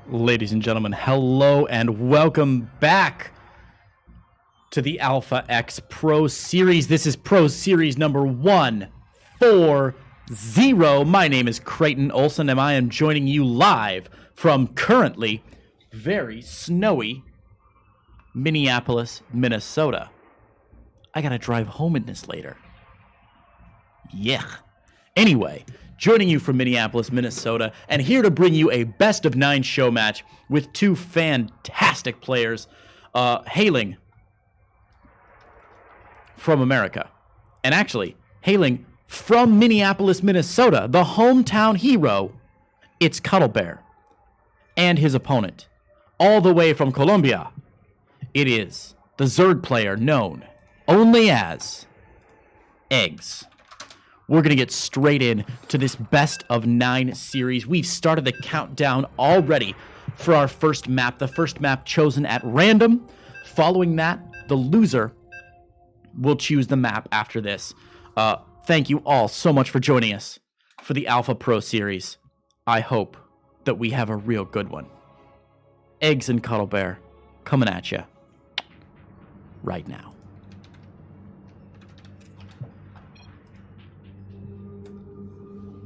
Ladies and gentlemen, hello and welcome back to the Alpha X Pro Series. This is Pro Series number 140. My name is Creighton Olson, and I am joining you live from currently very snowy Minneapolis, Minnesota. I gotta drive home in this later. Yeah. Anyway, joining you from Minneapolis, Minnesota, and here to bring you a best-of-9 show match with two fantastic players hailing from America. And actually, hailing from Minneapolis, Minnesota, the hometown hero, it's Cuddlebear. And his opponent, all the way from Colombia, it is the Zerg player known only as eGGz. We're going to get straight in to this best-of-9 series. We've started the countdown already for our first map, the first map chosen at random. Following that, the loser will choose the map after this. Thank you all so much for joining us for the Alpha Pro Series. I hope that we have a real good one. eGGz and Cuddlebear coming at you right now.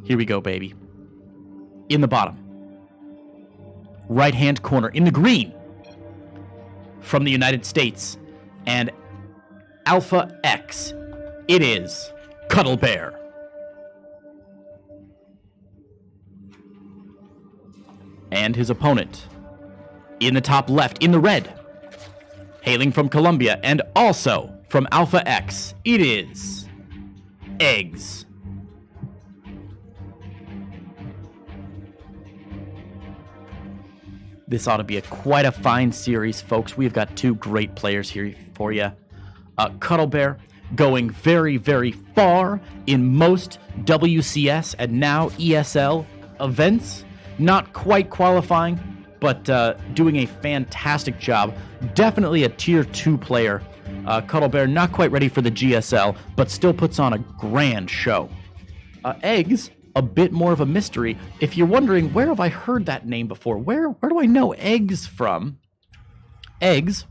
Here we go, baby. In the bottom. Right-hand corner, in the green. From the United States. And Alpha X. It is Cuddlebear. And his opponent. In the top left, in the red. Hailing from Colombia and also from Alpha X. It is eGGz. This ought to be quite a fine series, folks. We've got two great players here for you. Cuddlebear going very, very far in most WCS and now ESL events. Not quite qualifying, but doing a fantastic job. Definitely a tier 2 player. Cuddlebear not quite ready for the GSL, but still puts on a grand show. eGGz, a bit more of a mystery. If you're wondering, where have I heard that name before? Where do I know eGGz from? eGGz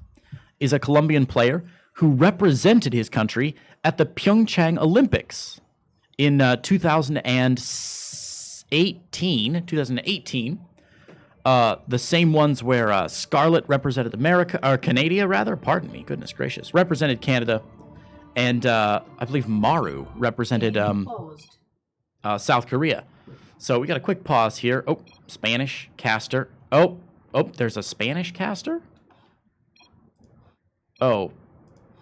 is a Colombian player who represented his country at the Pyeongchang Olympics in 2018. The same ones where Scarlet represented America, or Canada rather, pardon me, goodness gracious, represented Canada, and I believe Maru represented South Korea. So we got a quick pause here. Oh, Spanish caster. Oh, there's a Spanish caster? Oh,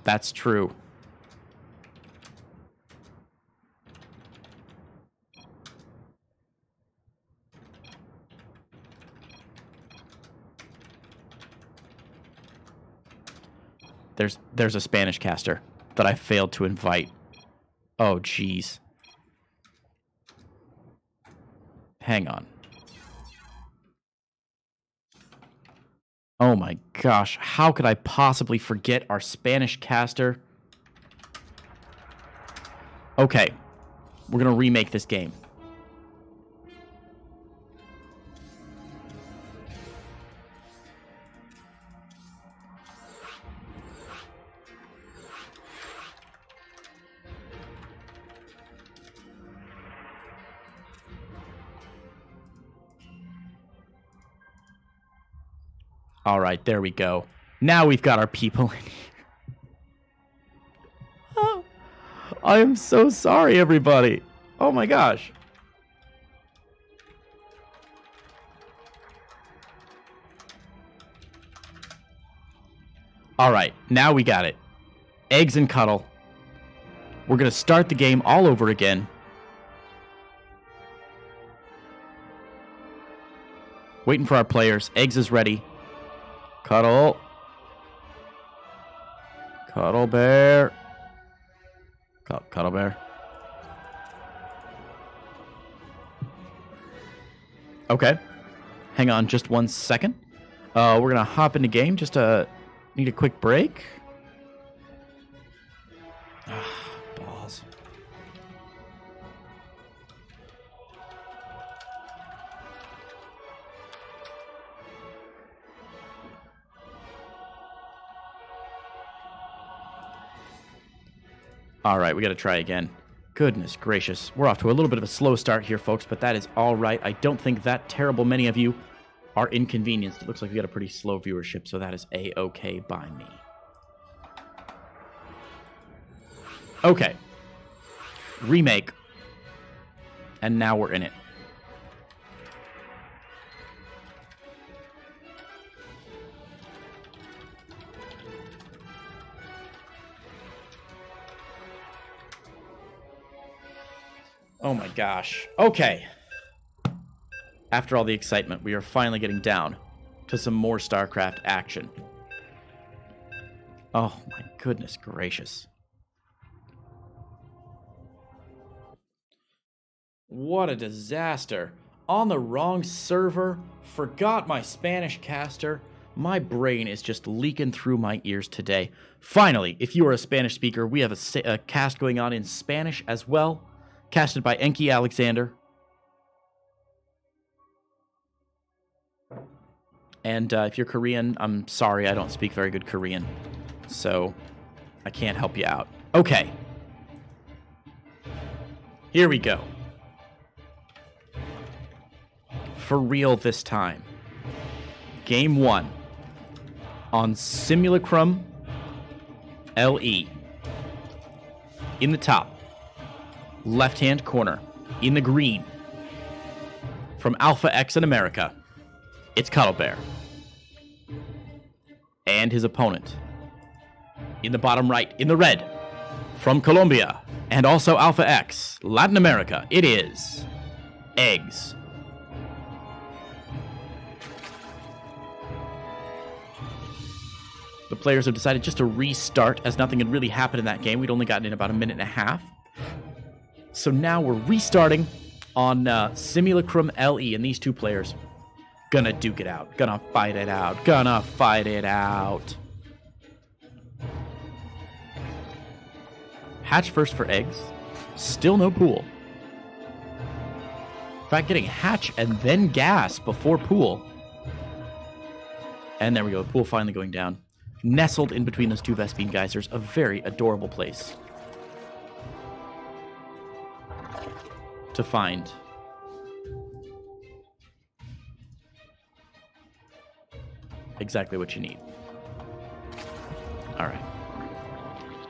that's true. There's a Spanish caster that I failed to invite. Oh, jeez. Hang on. Oh my gosh, how could I possibly forget our Spanish caster? Okay, we're gonna remake this game. All right, there we go. Now we've got our people in here. Oh, I am so sorry, everybody. Oh my gosh. All right, now we got it. eGGz and Cuddle. We're going to start the game all over again. Waiting for our players. eGGz is ready. Cuddlebear. Cuddlebear. Okay. Hang on just 1 second. We're going to hop into game. Just need a quick break. Balls. All right, we got to try again. Goodness gracious. We're off to a little bit of a slow start here, folks, but that is all right. I don't think that terrible many of you are inconvenienced. It looks like we got a pretty slow viewership, so that is A-okay by me. Okay. Remake. And now we're in it. Oh my gosh. Okay. After all the excitement, we are finally getting down to some more StarCraft action. Oh my goodness gracious. What a disaster. On the wrong server, forgot my Spanish caster. My brain is just leaking through my ears today. Finally, if you are a Spanish speaker, we have a cast going on in Spanish as well. Casted by Enki Alexander. And if you're Korean, I'm sorry, I don't speak very good Korean. So, I can't help you out. Okay. Here we go. For real this time. Game 1. On Simulacrum LE. In the top. Left-hand corner, in the green, from Alpha X in America, it's Cuddlebear. And his opponent, in the bottom right, in the red, from Colombia, and also Alpha X, Latin America, it is eGGz. The players have decided just to restart, as nothing had really happened in that game. We'd only gotten in about a minute and a half. So now we're restarting on Simulacrum LE, and these two players gonna duke it out. Gonna fight it out. Gonna fight it out. Hatch first for eGGz. Still no pool. In fact, getting hatch and then gas before pool. And there we go. Pool finally going down. Nestled in between those two Vespene geysers. A very adorable place to find. Exactly what you need. All right.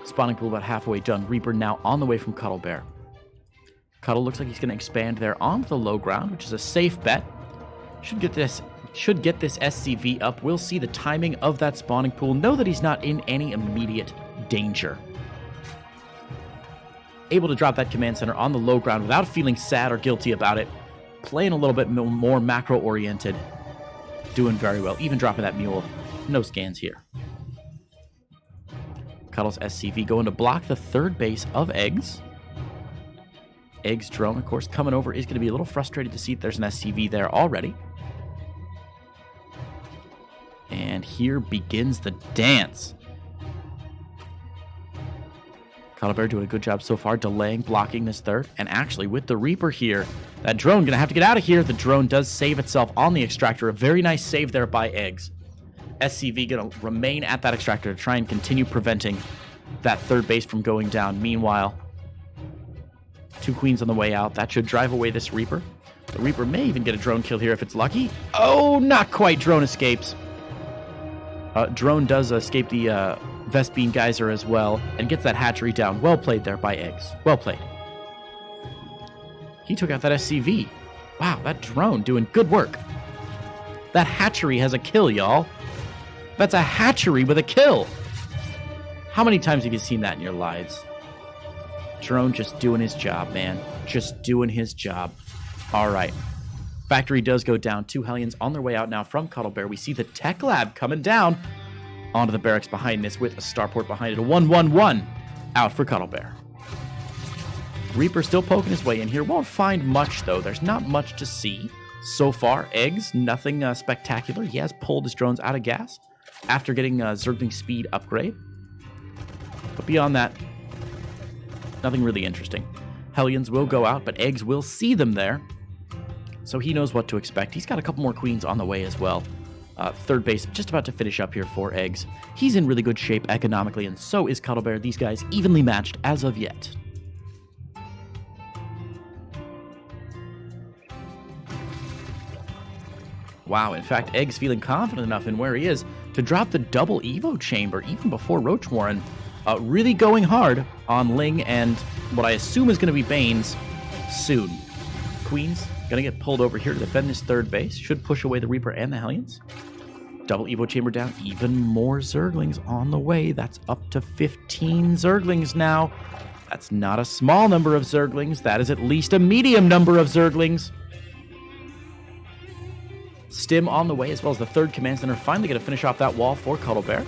Spawning pool about halfway done. Reaper now on the way from Cuddlebear. Cuddle looks like he's going to expand there onto the low ground, which is a safe bet. Should get this SCV up. We'll see the timing of that spawning pool. Know that he's not in any immediate danger. Able to drop that command center on the low ground without feeling sad or guilty about it. Playing a little bit more macro-oriented. Doing very well. Even dropping that mule. No scans here. Cuddle's SCV going to block the third base of eGGz. eGGz drone, of course, coming over is going to be a little frustrated to see that there's an SCV there already. And here begins the dance. Cuddlebear doing a good job so far, delaying, blocking this third. And actually, with the Reaper here, that drone going to have to get out of here. The drone does save itself on the extractor. A very nice save there by eGGz. SCV going to remain at that extractor to try and continue preventing that third base from going down. Meanwhile, two queens on the way out. That should drive away this Reaper. The Reaper may even get a drone kill here if it's lucky. Oh, not quite. Drone escapes. Drone does escape the Vespene Geyser as well and gets that hatchery down. Well played there by eGGz. Well played. He took out that SCV. Wow, that drone doing good work. That hatchery has a kill, y'all. That's a hatchery with a kill. How many times have you seen that in your lives? Drone just doing his job, man. Just doing his job. All right. Factory does go down. Two Hellions on their way out now from Cuddlebear. We see the Tech Lab coming down onto the barracks behind this with a starport behind it. A 1-1-1 out for Cuddlebear. Reaper still poking his way in here. Won't find much, though. There's not much to see so far. eGGz, nothing spectacular. He has pulled his drones out of gas after getting a Zergling speed upgrade. But beyond that, nothing really interesting. Hellions will go out, but eGGz will see them there. So he knows what to expect. He's got a couple more queens on the way as well. Third base just about to finish up here for eGGz. He's in really good shape economically, and so is Cuddlebear. These guys evenly matched as of yet. Wow, in fact, eGGz feeling confident enough in where he is to drop the double Evo chamber even before Roach Warren. Really going hard on Ling and what I assume is going to be Banes soon. Queens going to get pulled over here to defend this third base. Should push away the Reaper and the Hellions. Double Evo chamber down. Even more Zerglings on the way. That's up to 15 Zerglings now. That's not a small number of Zerglings. That is at least a medium number of Zerglings. Stim on the way, as well as the third command center. Finally going to finish off that wall for Cuddlebear.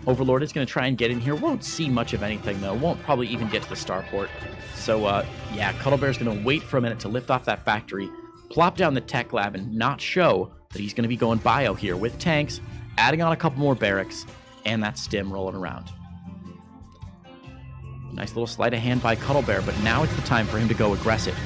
Overlord is going to try and get in here. Won't see much of anything, though. Won't probably even get to the starport. So, yeah, Cuddlebear is going to wait for a minute to lift off that factory, plop down the tech lab, and not show that he's going to be going bio here with tanks, adding on a couple more barracks, and that stim rolling around. Nice little sleight of hand by Cuddlebear, but now it's the time for him to go aggressive.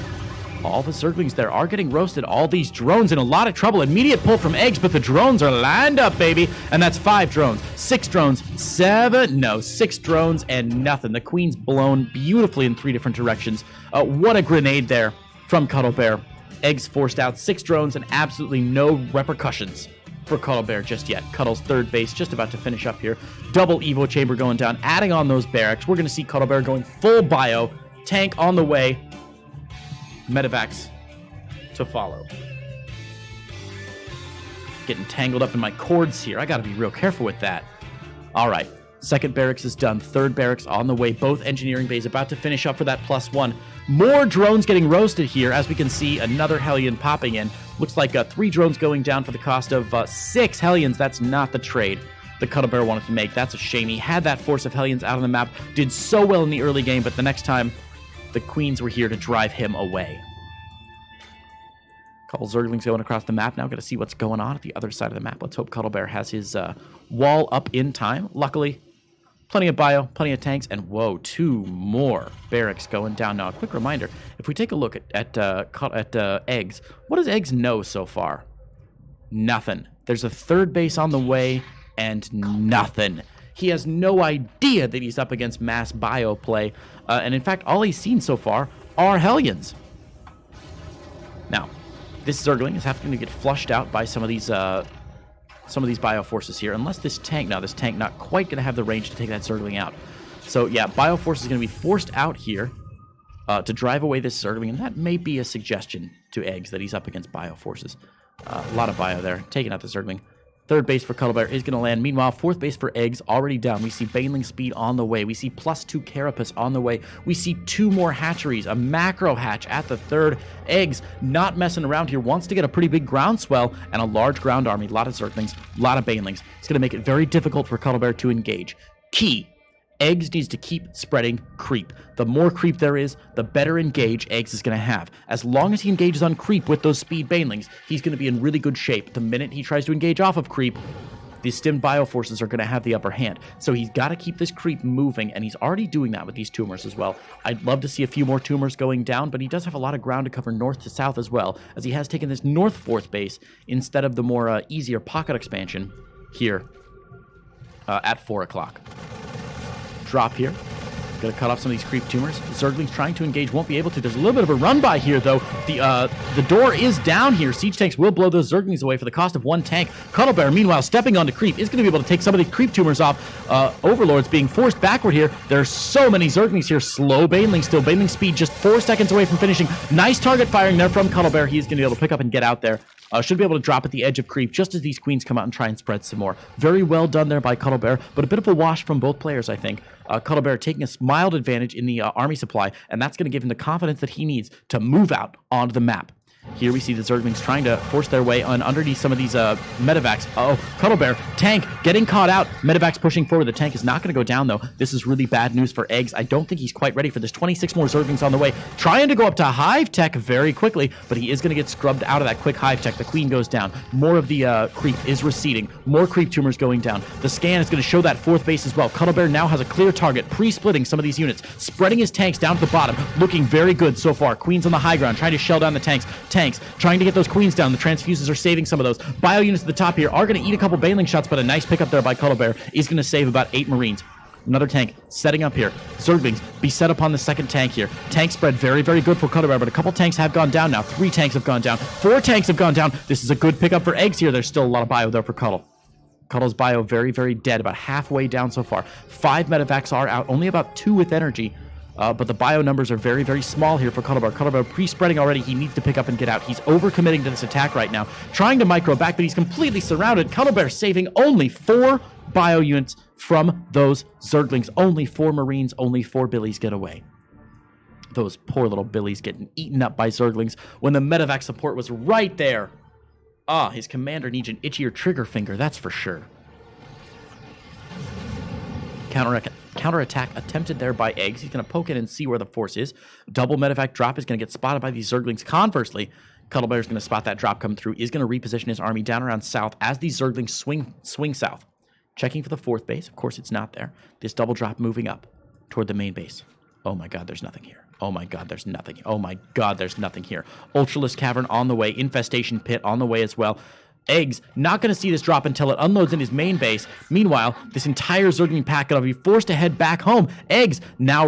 All the Zerglings there are getting roasted. All these drones in a lot of trouble. Immediate pull from eGGz, but the drones are lined up, baby. And that's 5 drones, 6 drones, 6 drones and nothing. The Queen's blown beautifully in 3 different directions. What a grenade there from Cuddlebear. eGGz forced out 6 drones and absolutely no repercussions for Cuddlebear just yet. Cuddle's third base just about to finish up here. Double Evo chamber going down, adding on those barracks. We're going to see Cuddlebear going full bio. Tank on the way. Medevacs to follow. Getting tangled up in my cords here. I gotta be real careful with that. Alright, second barracks is done. Third barracks on the way. Both engineering bays about to finish up for that +1. More drones getting roasted here. As we can see, another Hellion popping in. Looks like 3 drones going down for the cost of 6 Hellions. That's not the trade the Cuddlebear wanted to make. That's a shame. He had that force of Hellions out on the map. Did so well in the early game, but the next time the Queens were here to drive him away. Couple Zerglings going across the map now. Got to see what's going on at the other side of the map. Let's hope Cuddlebear has his wall up in time. Luckily, plenty of bio, plenty of tanks, and whoa, 2 more barracks going down. Now, a quick reminder, if we take a look at eGGz, what does eGGz know so far? Nothing. There's a third base on the way, and nothing. He has no idea that he's up against mass bio play. And in fact, all he's seen so far are Hellions. Now, this Zergling is having to get flushed out by some of these bio forces here. Unless this tank not quite going to have the range to take that Zergling out. So yeah, bio force is going to be forced out here to drive away this Zergling. And that may be a suggestion to eGGz that he's up against bio forces. A lot of bio there, taking out the Zergling. Third base for Cuddlebear is going to land. Meanwhile, fourth base for eGGz already down. We see Baneling speed on the way. We see +2 Carapace on the way. We see 2 more hatcheries, a macro hatch at the third. eGGz not messing around here. Wants to get a pretty big groundswell and a large ground army. A lot of Zerglings, a lot of Banelings. It's going to make it very difficult for Cuddlebear to engage. Key. eGGz needs to keep spreading creep. The more creep there is, the better engage eGGz is going to have. As long as he engages on creep with those speed Banelings, he's going to be in really good shape. The minute he tries to engage off of creep, the stimmed bio forces are going to have the upper hand. So he's got to keep this creep moving, and he's already doing that with these tumors as well. I'd love to see a few more tumors going down, but he does have a lot of ground to cover north to south as well, as he has taken this north fourth base instead of the more easier pocket expansion here at 4 o'clock. Drop here. Gonna cut off some of these creep tumors. Zergling's trying to engage, won't be able to. There's a little bit of a run by here, though. The door is down here. Siege tanks will blow those Zerglings away for the cost of 1 tank. Cuddlebear, meanwhile, stepping onto creep, is going to be able to take some of the creep tumors off. Overlord's being forced backward here. There's so many Zerglings here. Slow Baneling still. Baneling speed just 4 seconds away from finishing. Nice target firing there from Cuddlebear. He's going to be able to pick up and get out there. Should be able to drop at the edge of creep just as these Queens come out and try and spread some more. Very well done there by Cuddlebear, but a bit of a wash from both players, I think. Cuddlebear taking a mild advantage in the army supply, and that's going to give him the confidence that he needs to move out onto the map. Here we see the Zerglings trying to force their way on underneath some of these medevacs. Uh-oh, Cuddlebear, tank, getting caught out. Medevacs pushing forward. The tank is not going to go down, though. This is really bad news for eGGz. I don't think he's quite ready for this. 26 more Zerglings on the way. Trying to go up to Hive Tech very quickly, but he is going to get scrubbed out of that quick Hive Tech. The Queen goes down. More of the creep is receding. More creep tumors going down. The scan is going to show that fourth base as well. Cuddlebear now has a clear target, pre-splitting some of these units, spreading his tanks down to the bottom, looking very good so far. Queen's on the high ground, trying to shell down the tanks. tanks, trying to get those queens down. The transfuses are saving some of those. Bio units at the top here are going to eat a couple bailing shots, but a nice pickup there by Cuddlebear is going to save about 8 Marines. Another tank setting up here. Zerglings be set upon the second tank here. Tank spread very, very good for Cuddlebear, but a couple tanks have gone down now. 3 tanks have gone down. 4 tanks have gone down. This is a good pickup for eGGz here. There's still a lot of bio there for Cuddle. Cuddle's bio very, very dead, about halfway down so far. 5 medevacs are out, only about 2 with energy. But the bio numbers are very, very small here for Cuddlebear. Cuddlebear pre-spreading already. He needs to pick up and get out. He's overcommitting to this attack right now. Trying to micro back, but he's completely surrounded. Cuddlebear saving only 4 bio units from those Zerglings. Only 4 Marines, only 4 Billies get away. Those poor little Billies getting eaten up by Zerglings when the medevac support was right there. Ah, his commander needs an itchier trigger finger, that's for sure. Counterattack attempted there by eGGz. He's going to poke in and see where the force is. Double medevac drop is going to get spotted by these Zerglings. Conversely, Cuddlebear is going to spot that drop coming through, is going to reposition his army down around south as these Zerglings swing south. Checking for the 4th base. Of course, it's not there. This double drop moving up toward the main base. Oh my god, there's nothing here. Oh my god, there's nothing. Oh my god, there's nothing here. Ultralisk Cavern on the way. Infestation Pit on the way as well. eGGz not going to see this drop until it unloads in his main base. Meanwhile, this entire Zergling pack going to be forced to head back home. eGGz now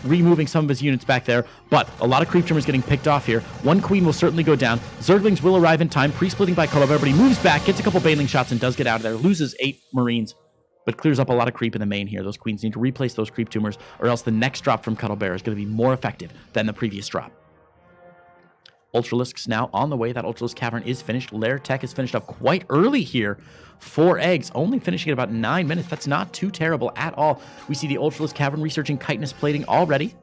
removing some of his units back there, but a lot of creep trimmers getting picked off here. 1 queen will certainly go down. Zerglings will arrive in time, pre-splitting by Cuddlebear, but he moves back, gets a couple bailing shots, and does get out of there. Loses 8 Marines, but clears up a lot of creep in the main here. Those queens need to replace those creep tumors, or else the next drop from Cuddlebear is going to be more effective than the previous drop. Ultralisks now on the way. That Ultralisk Cavern is finished. Lair Tech is finished up quite early here for eGGz, only finishing at about 9 minutes. That's not too terrible at all. We see the Ultralisk Cavern researching chitinous plating already.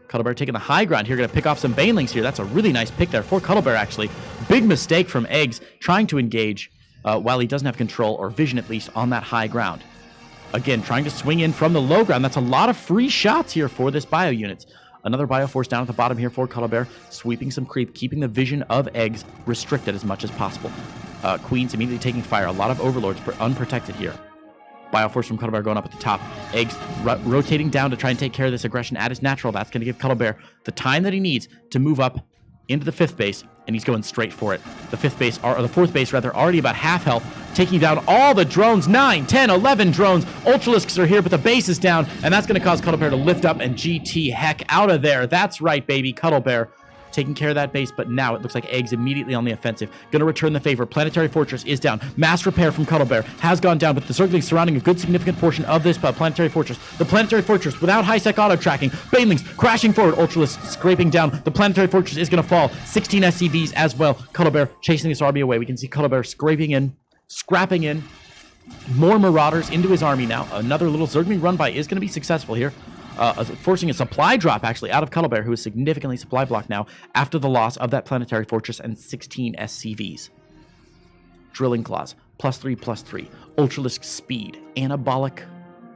Cuddlebear taking the high ground here, going to pick off some banelings here. That's a really nice pick there for Cuddlebear, actually. Big mistake from eGGz, trying to engage while he doesn't have control, or vision at least, on that high ground. Again, trying to swing in from the low ground. That's a lot of free shots here for this bio units. Another Bioforce down at the bottom here for Cuddlebear, sweeping some creep, keeping the vision of eGGz restricted as much as possible. Queens immediately taking fire. A lot of Overlords unprotected here. Bioforce from Cuddlebear going up at the top. eGGz rotating down to try and take care of this aggression at his natural. That's going to give Cuddlebear the time that he needs to move up into the 5th base, and he's going straight for it. The 5th base, or the 4th base rather, already about half health, taking down all the drones. 9, 10, 11 drones. Ultralisks are here, but the base is down, and that's going to cause Cuddlebear to lift up and GT heck out of there. That's right, baby. Cuddlebear taking care of that base, but now it looks like eGGz immediately on the offensive. Going to return the favor. Planetary Fortress is down. Mass repair from Cuddlebear has gone down, but the Zerglings surrounding a good significant portion of this Planetary Fortress. The Planetary Fortress without high-sec auto-tracking. Banelings crashing forward. Ultralisk scraping down. The Planetary Fortress is going to fall. 16 SCVs as well. Cuddlebear chasing this army away. We can see Cuddlebear scrapping in more Marauders into his army now. Another little Zergling run by is going to be successful here. Forcing a supply drop, actually, out of Cuddlebear, who is significantly supply blocked now after the loss of that Planetary Fortress and 16 SCVs. Drilling Claws, +3/+3. Ultralisk Speed. Anabolic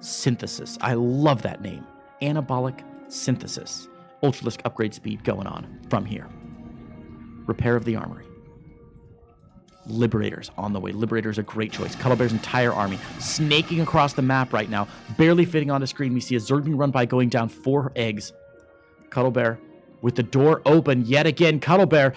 Synthesis. I love that name. Anabolic Synthesis. Ultralisk upgrade speed going on from here. Repair of the Armory. Liberators on the way. Liberators a great choice. Cuddlebear's entire army snaking across the map right now, barely fitting on the screen. We see a Zergling run by going down for eGGz. Cuddlebear with the door open yet again. Cuddlebear,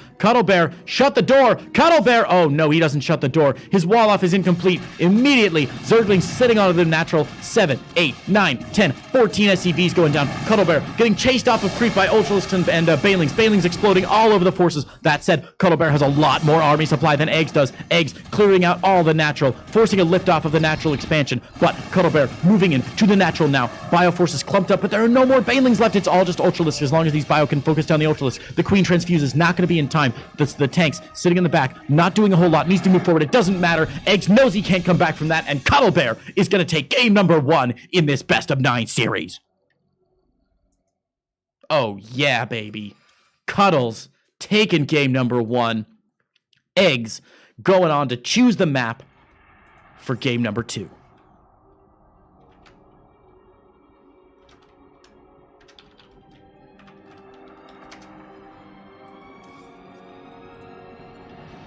shut the door. Cuddlebear, oh no, he doesn't shut the door. His wall off is incomplete. Immediately, Zerglings sitting on the natural. 7, 8, 9, 10, 14 SCVs going down. Cuddlebear getting chased off of creep by Ultralisks and Banelings. Banelings exploding all over the forces. That said, Cuddlebear has a lot more army supply than eGGz does. eGGz clearing out all the natural, forcing a lift off of the natural expansion. But Cuddlebear moving in to the natural now. Bioforces clumped up, but there are no more Banelings left. It's all just Ultralisks as long as these bio can focus down the Ultralisk. The Queen transfuses, not going to be in time. The tanks sitting in the back, not doing a whole lot, needs to move forward. It doesn't matter. eGGz knows he can't come back from that, and Cuddlebear is going to take game number 1 in this best of 9 series. Oh yeah, baby. Cuddles taking game number 1. eGGz going on to choose the map for game number 2.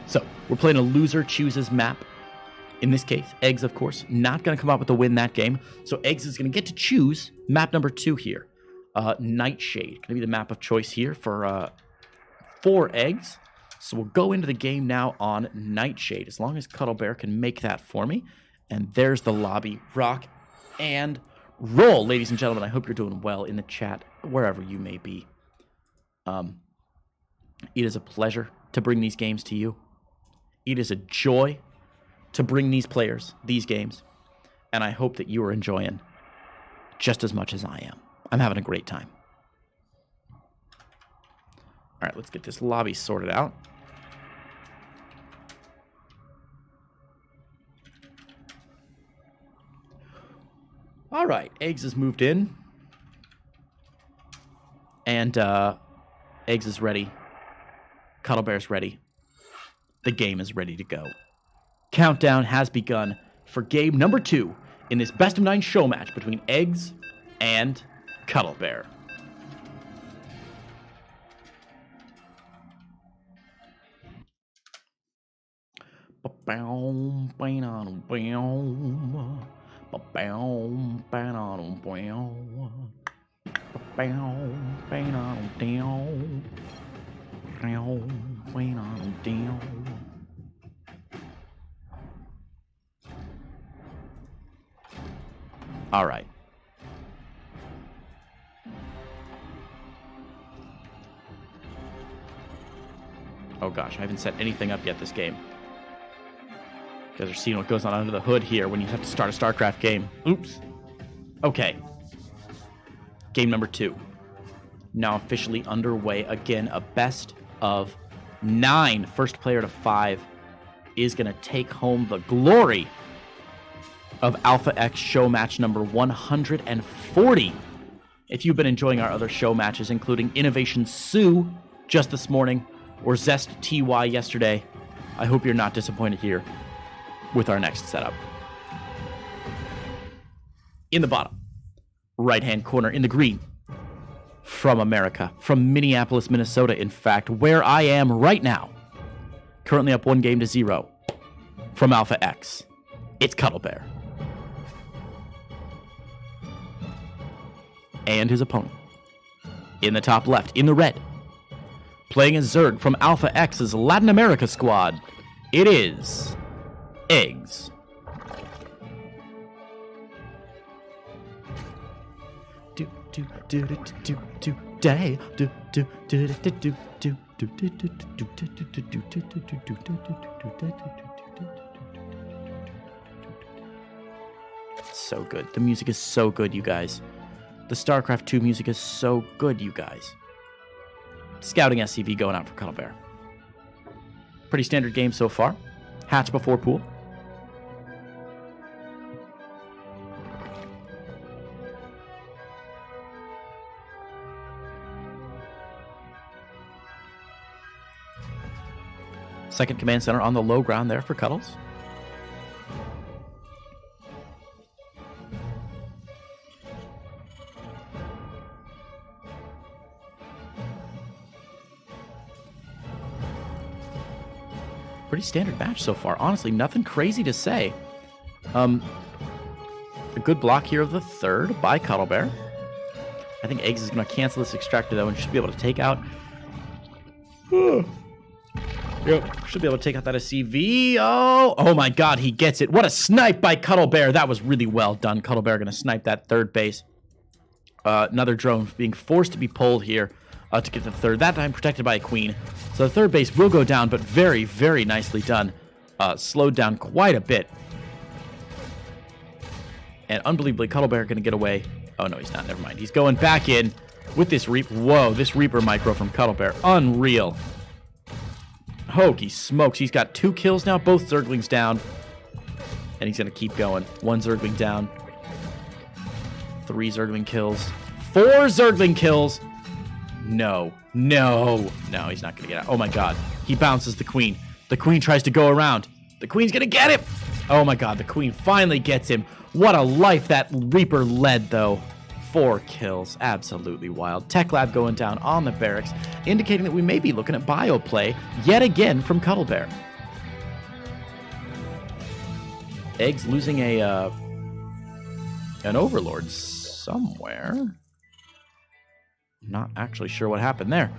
So, we're playing a loser chooses map. In this case, eGGz, of course, not going to come out with a win that game. So eGGz is going to get to choose map number 2 here. Nightshade, going to be the map of choice here for 4 eggs. So we'll go into the game now on Nightshade, as long as Cuddlebear can make that for me. And there's the lobby. Rock and roll, ladies and gentlemen. I hope you're doing well in the chat, wherever you may be. It is a pleasure to bring these games to you. It is a joy to bring these players these games. And I hope that you are enjoying just as much as I am. I'm having a great time. All right, let's get this lobby sorted out. All right, Eggs has moved in. And Eggs is ready. Cuddlebear's ready. The game is ready to go. Countdown has begun for game number 2 in this best of 9 show match between Eggs and Cuddlebear. All right. Oh gosh, I haven't set anything up yet this game. You guys are seeing what goes on under the hood here when you have to start a StarCraft game. Oops. Okay. Game number 2. Now officially underway. Again, a best of 9. First player to 5 is going to take home the glory of Alpha X show match number 140. If you've been enjoying our other show matches, including Innovation Sue just this morning, or Zest TY yesterday, I hope you're not disappointed here with our next setup. In the bottom right-hand corner, in the green, from America, from Minneapolis, Minnesota, in fact, where I am right now, currently up 1-0 from Alpha X, it's Cuddlebear. And his opponent, in the top left, in the red, playing as Zerg from Alpha X's Latin America squad, it is Eggs. So good. The music is so good, you guys. The StarCraft 2 music is so good, you guys. Scouting SCV going out for Cuddlebear. Pretty standard game so far. Hatch before pool. Second command center on the low ground there for Cuddles. Pretty standard match so far. Honestly, nothing crazy to say. A good block here of the third by Cuddlebear. I think Eggs is going to cancel this extractor, though, and should be able to take out... Yep, should be able to take out that SCV. Oh my god, he gets it. What a snipe by Cuddlebear. That was really well done. Cuddlebear going to snipe that third base. Another drone being forced to be pulled here to get the third. That time protected by a queen. So the third base will go down, but very, very nicely done. Slowed down quite a bit. And unbelievably, Cuddlebear going to get away. Oh, no, he's not. Never mind. He's going back in with this Reaper. Whoa, this Reaper micro from Cuddlebear. Unreal. Hokey smokes. He's got 2 kills now, both Zerglings down. And he's going to keep going. 1 Zergling down. 3 Zergling kills. 4 Zergling kills. No, he's not going to get out. Oh my god. He bounces the queen. The queen tries to go around. The queen's going to get him. Oh my god, the queen finally gets him. What a life that Reaper led, though. 4 kills. Absolutely wild. Tech Lab going down on the barracks, indicating that we may be looking at bio play yet again from Cuddlebear. Eggs losing an Overlord somewhere. Not actually sure what happened there.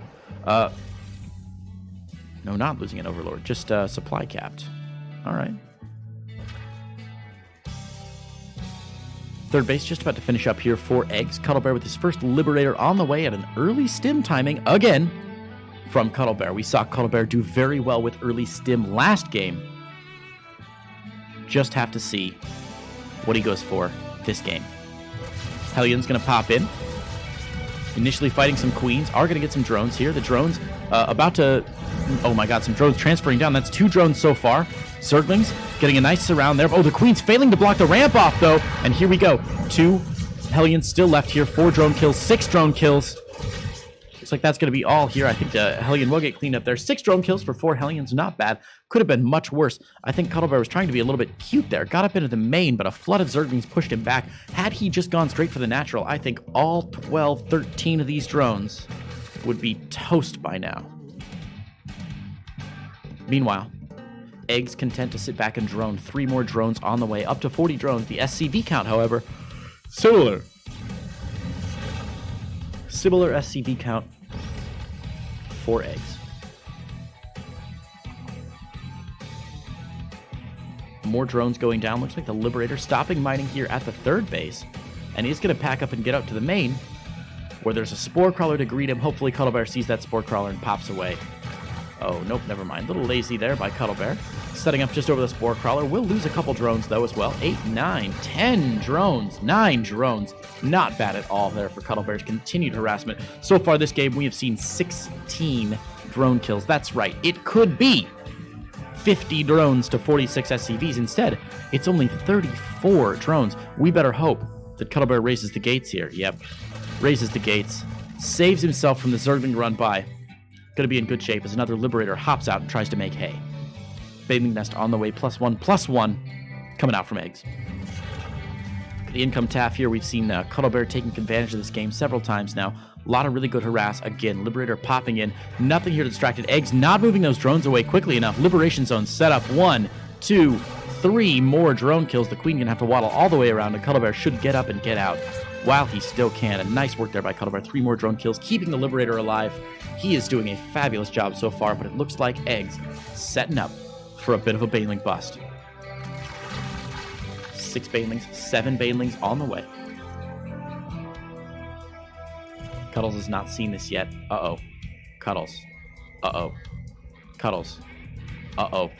No, not losing an Overlord. Just supply capped. All right. Third base just about to finish up here for Eggs. Cuddlebear with his first Liberator on the way at an early stim timing again from Cuddlebear. We saw Cuddlebear do very well with early stim last game. Just have to see what he goes for this game. Hellion's going to pop in. Initially fighting some queens. Are going to get some drones here. The drones about to... Oh my god, some drones transferring down. That's 2 drones so far. Zerglings getting a nice surround there. Oh, the queen's failing to block the ramp off, though. And here we go. 2 Hellions still left here. 4 drone kills, 6 drone kills. Looks like that's going to be all here. I think the Hellion will get cleaned up there. 6 drone kills for 4 Hellions. Not bad. Could have been much worse. I think Cuddlebear was trying to be a little bit cute there. Got up into the main, but a flood of Zerglings pushed him back. Had he just gone straight for the natural, I think all 12, 13 of these drones would be toast by now. Meanwhile, Eggs content to sit back and drone. 3 more drones on the way, up to 40 drones. The SCV count, however, similar SCV count for Eggs. More drones going down. Looks like the Liberator stopping mining here at the third base, and he's going to pack up and get out to the main, where there's a Spore Crawler to greet him. Hopefully Cuddlebear sees that Spore Crawler and pops away. Oh, nope, never mind. A little lazy there by Cuddlebear. Setting up just over the Spore Crawler. We'll lose a couple drones, though, as well. 8, 9, 10 drones. 9 drones. Not bad at all there for Cuddlebear's continued harassment. So far this game, we have seen 16 drone kills. That's right. It could be 50 drones to 46 SCVs. Instead, it's only 34 drones. We better hope that Cuddlebear raises the gates here. Yep. Raises the gates. Saves himself from the Zergling run by. Going to be in good shape as another Liberator hops out and tries to make hay. Bathing Nest on the way, +1/+1 coming out from Eggs. The income taff here, we've seen Cuddlebear taking advantage of this game several times now. A lot of really good harass. Again, Liberator popping in. Nothing here to distract it. Eggs not moving those drones away quickly enough. Liberation Zone set up. 1, 2, 3 more drone kills. The Queen going to have to waddle all the way around, and Cuddlebear should get up and get out while he still can. And nice work there by Cuddlebear. 3 more drone kills, keeping the Liberator alive. He is doing a fabulous job so far, but it looks like Eggs setting up for a bit of a Baneling bust. 6 Banelings, 7 Banelings on the way. Cuddles has not seen this yet. Uh-oh. Cuddles. Uh-oh. Cuddles. Uh-oh.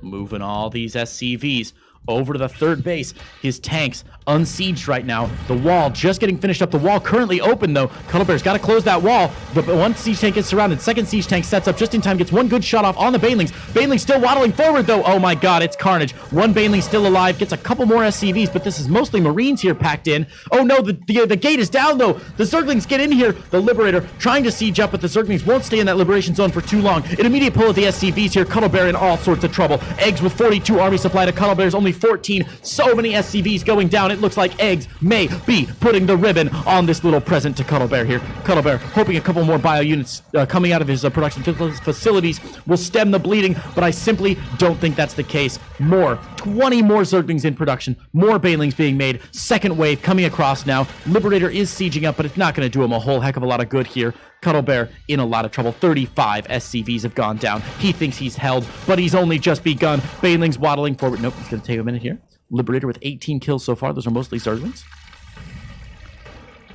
Moving all these SCVs over to the third base. His tanks unsieged right now. The wall just getting finished up. The wall currently open, though. Cuddlebear's got to close that wall. The one siege tank gets surrounded. Second siege tank sets up just in time. Gets one good shot off on the Banelings. Banelings still waddling forward, though. Oh my god, it's carnage. One Baneling still alive. Gets a couple more SCVs, but this is mostly Marines here packed in. Oh no, the gate is down, though. The Zerglings get in here. The Liberator trying to siege up, but the Zerglings won't stay in that Liberation Zone for too long. An immediate pull of the SCVs here. Cuddlebear in all sorts of trouble. Eggs with 42 army supply to Cuddlebear's only 14. So many SCVs going down. It looks like Eggs may be putting the ribbon on this little present to Cuddlebear here. Cuddlebear hoping a couple more bio units coming out of his production facilities will stem the bleeding, but I simply don't think that's the case. 20 more Zerglings in production, more Banelings being made, second wave coming across now. Liberator is sieging up, but it's not going to do him a whole heck of a lot of good here. Cuddlebear in a lot of trouble. 35 SCVs have gone down. He thinks he's held, but he's only just begun. Banelings waddling forward. Nope, it's going to take a minute here. Liberator with 18 kills so far. Those are mostly Zerglings.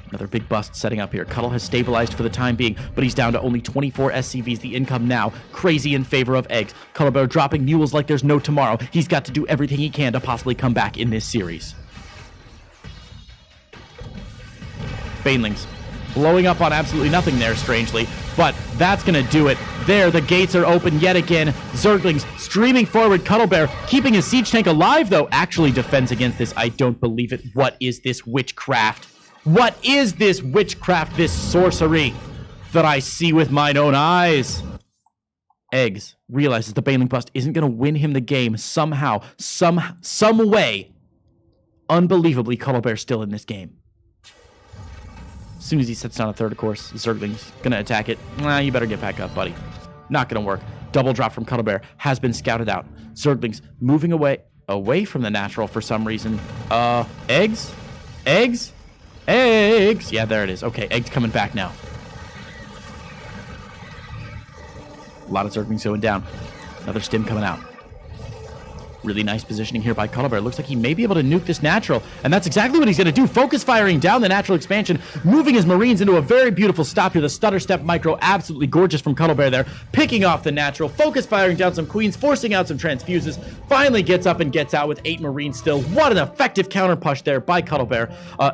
Another big bust setting up here. Cuddle has stabilized for the time being, but he's down to only 24 SCVs. The income now crazy in favor of Eggs. Cuddlebear dropping mules like there's no tomorrow. He's got to do everything he can to possibly come back in this series. Banelings blowing up on absolutely nothing there, strangely, but that's going to do it. There, the gates are open yet again. Zerglings streaming forward. Cuddlebear keeping his siege tank alive, though, actually defends against this. I don't believe it. What is this witchcraft? What is this witchcraft, this sorcery that I see with mine own eyes? Eggs realizes the Baneling bust isn't going to win him the game somehow, some way. Unbelievably, Cuddlebear's still in this game. As soon as he sets down a third, of course, Zergling's going to attack it. Nah, you better get back up, buddy. Not going to work. Double drop from Cuddlebear has been scouted out. Zergling's moving away from the natural for some reason. Eggs? Eggs? Eggs! Yeah, there it is. Okay, Eggs coming back now. A lot of Zerglings going down. Another stim coming out. Really nice positioning here by Cuddlebear. Looks like he may be able to nuke this natural, and that's exactly what he's going to do. Focus firing down the natural expansion, moving his Marines into a very beautiful stop here. The stutter step micro, absolutely gorgeous from Cuddlebear there. Picking off the natural, focus firing down some Queens, forcing out some transfuses. Finally gets up and gets out with 8 Marines still. What an effective counter push there by Cuddlebear.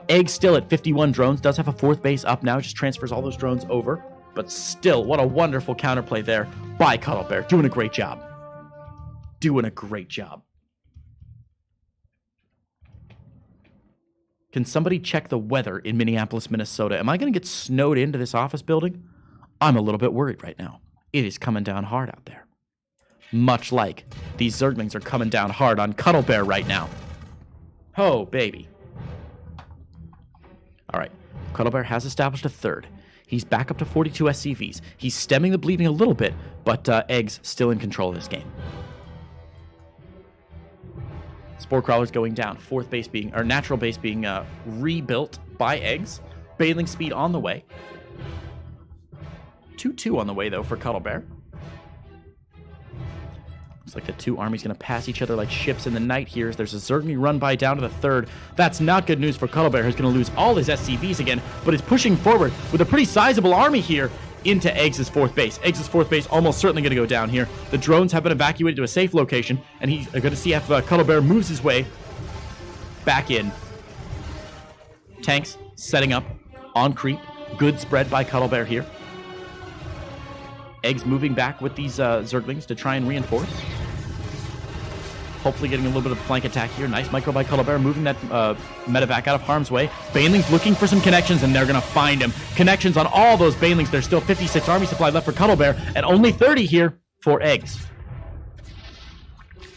Egg still at 51 drones. Does have a 4th base up now. Just transfers all those drones over. But still, what a wonderful counterplay there by Cuddlebear. Doing a great job. Doing a great job. Can somebody check the weather in Minneapolis, Minnesota? Am I going to get snowed into this office building? I'm a little bit worried right now. It is coming down hard out there. Much like these Zerglings are coming down hard on Cuddlebear right now. Oh, baby. All right. Cuddlebear has established a 3rd. He's back up to 42 SCVs. He's stemming the bleeding a little bit, but Egg's still in control of this game. Spore Crawler's going down. 4th base being, or natural base being rebuilt by Eggs. Baneling speed on the way. 2-2 on the way, though, for Cuddlebear. Looks like the 2 armies going to pass each other like ships in the night here. As there's a Zergling run by down to the 3rd. That's not good news for Cuddlebear, who's going to lose all his SCVs again, but is pushing forward with a pretty sizable army here into Eggs' 4th base. Eggs' 4th base almost certainly going to go down here. The drones have been evacuated to a safe location, and he's going to see if Cuddlebear moves his way back in. Tanks setting up on creep. Good spread by Cuddlebear here. Eggs moving back with these Zerglings to try and reinforce. Hopefully getting a little bit of a flank attack here. Nice micro by Cuddlebear, moving that medevac out of harm's way. Baneling's looking for some connections, and they're going to find him. Connections on all those Banelings. There's still 56 army supply left for Cuddlebear, and only 30 here for Eggs.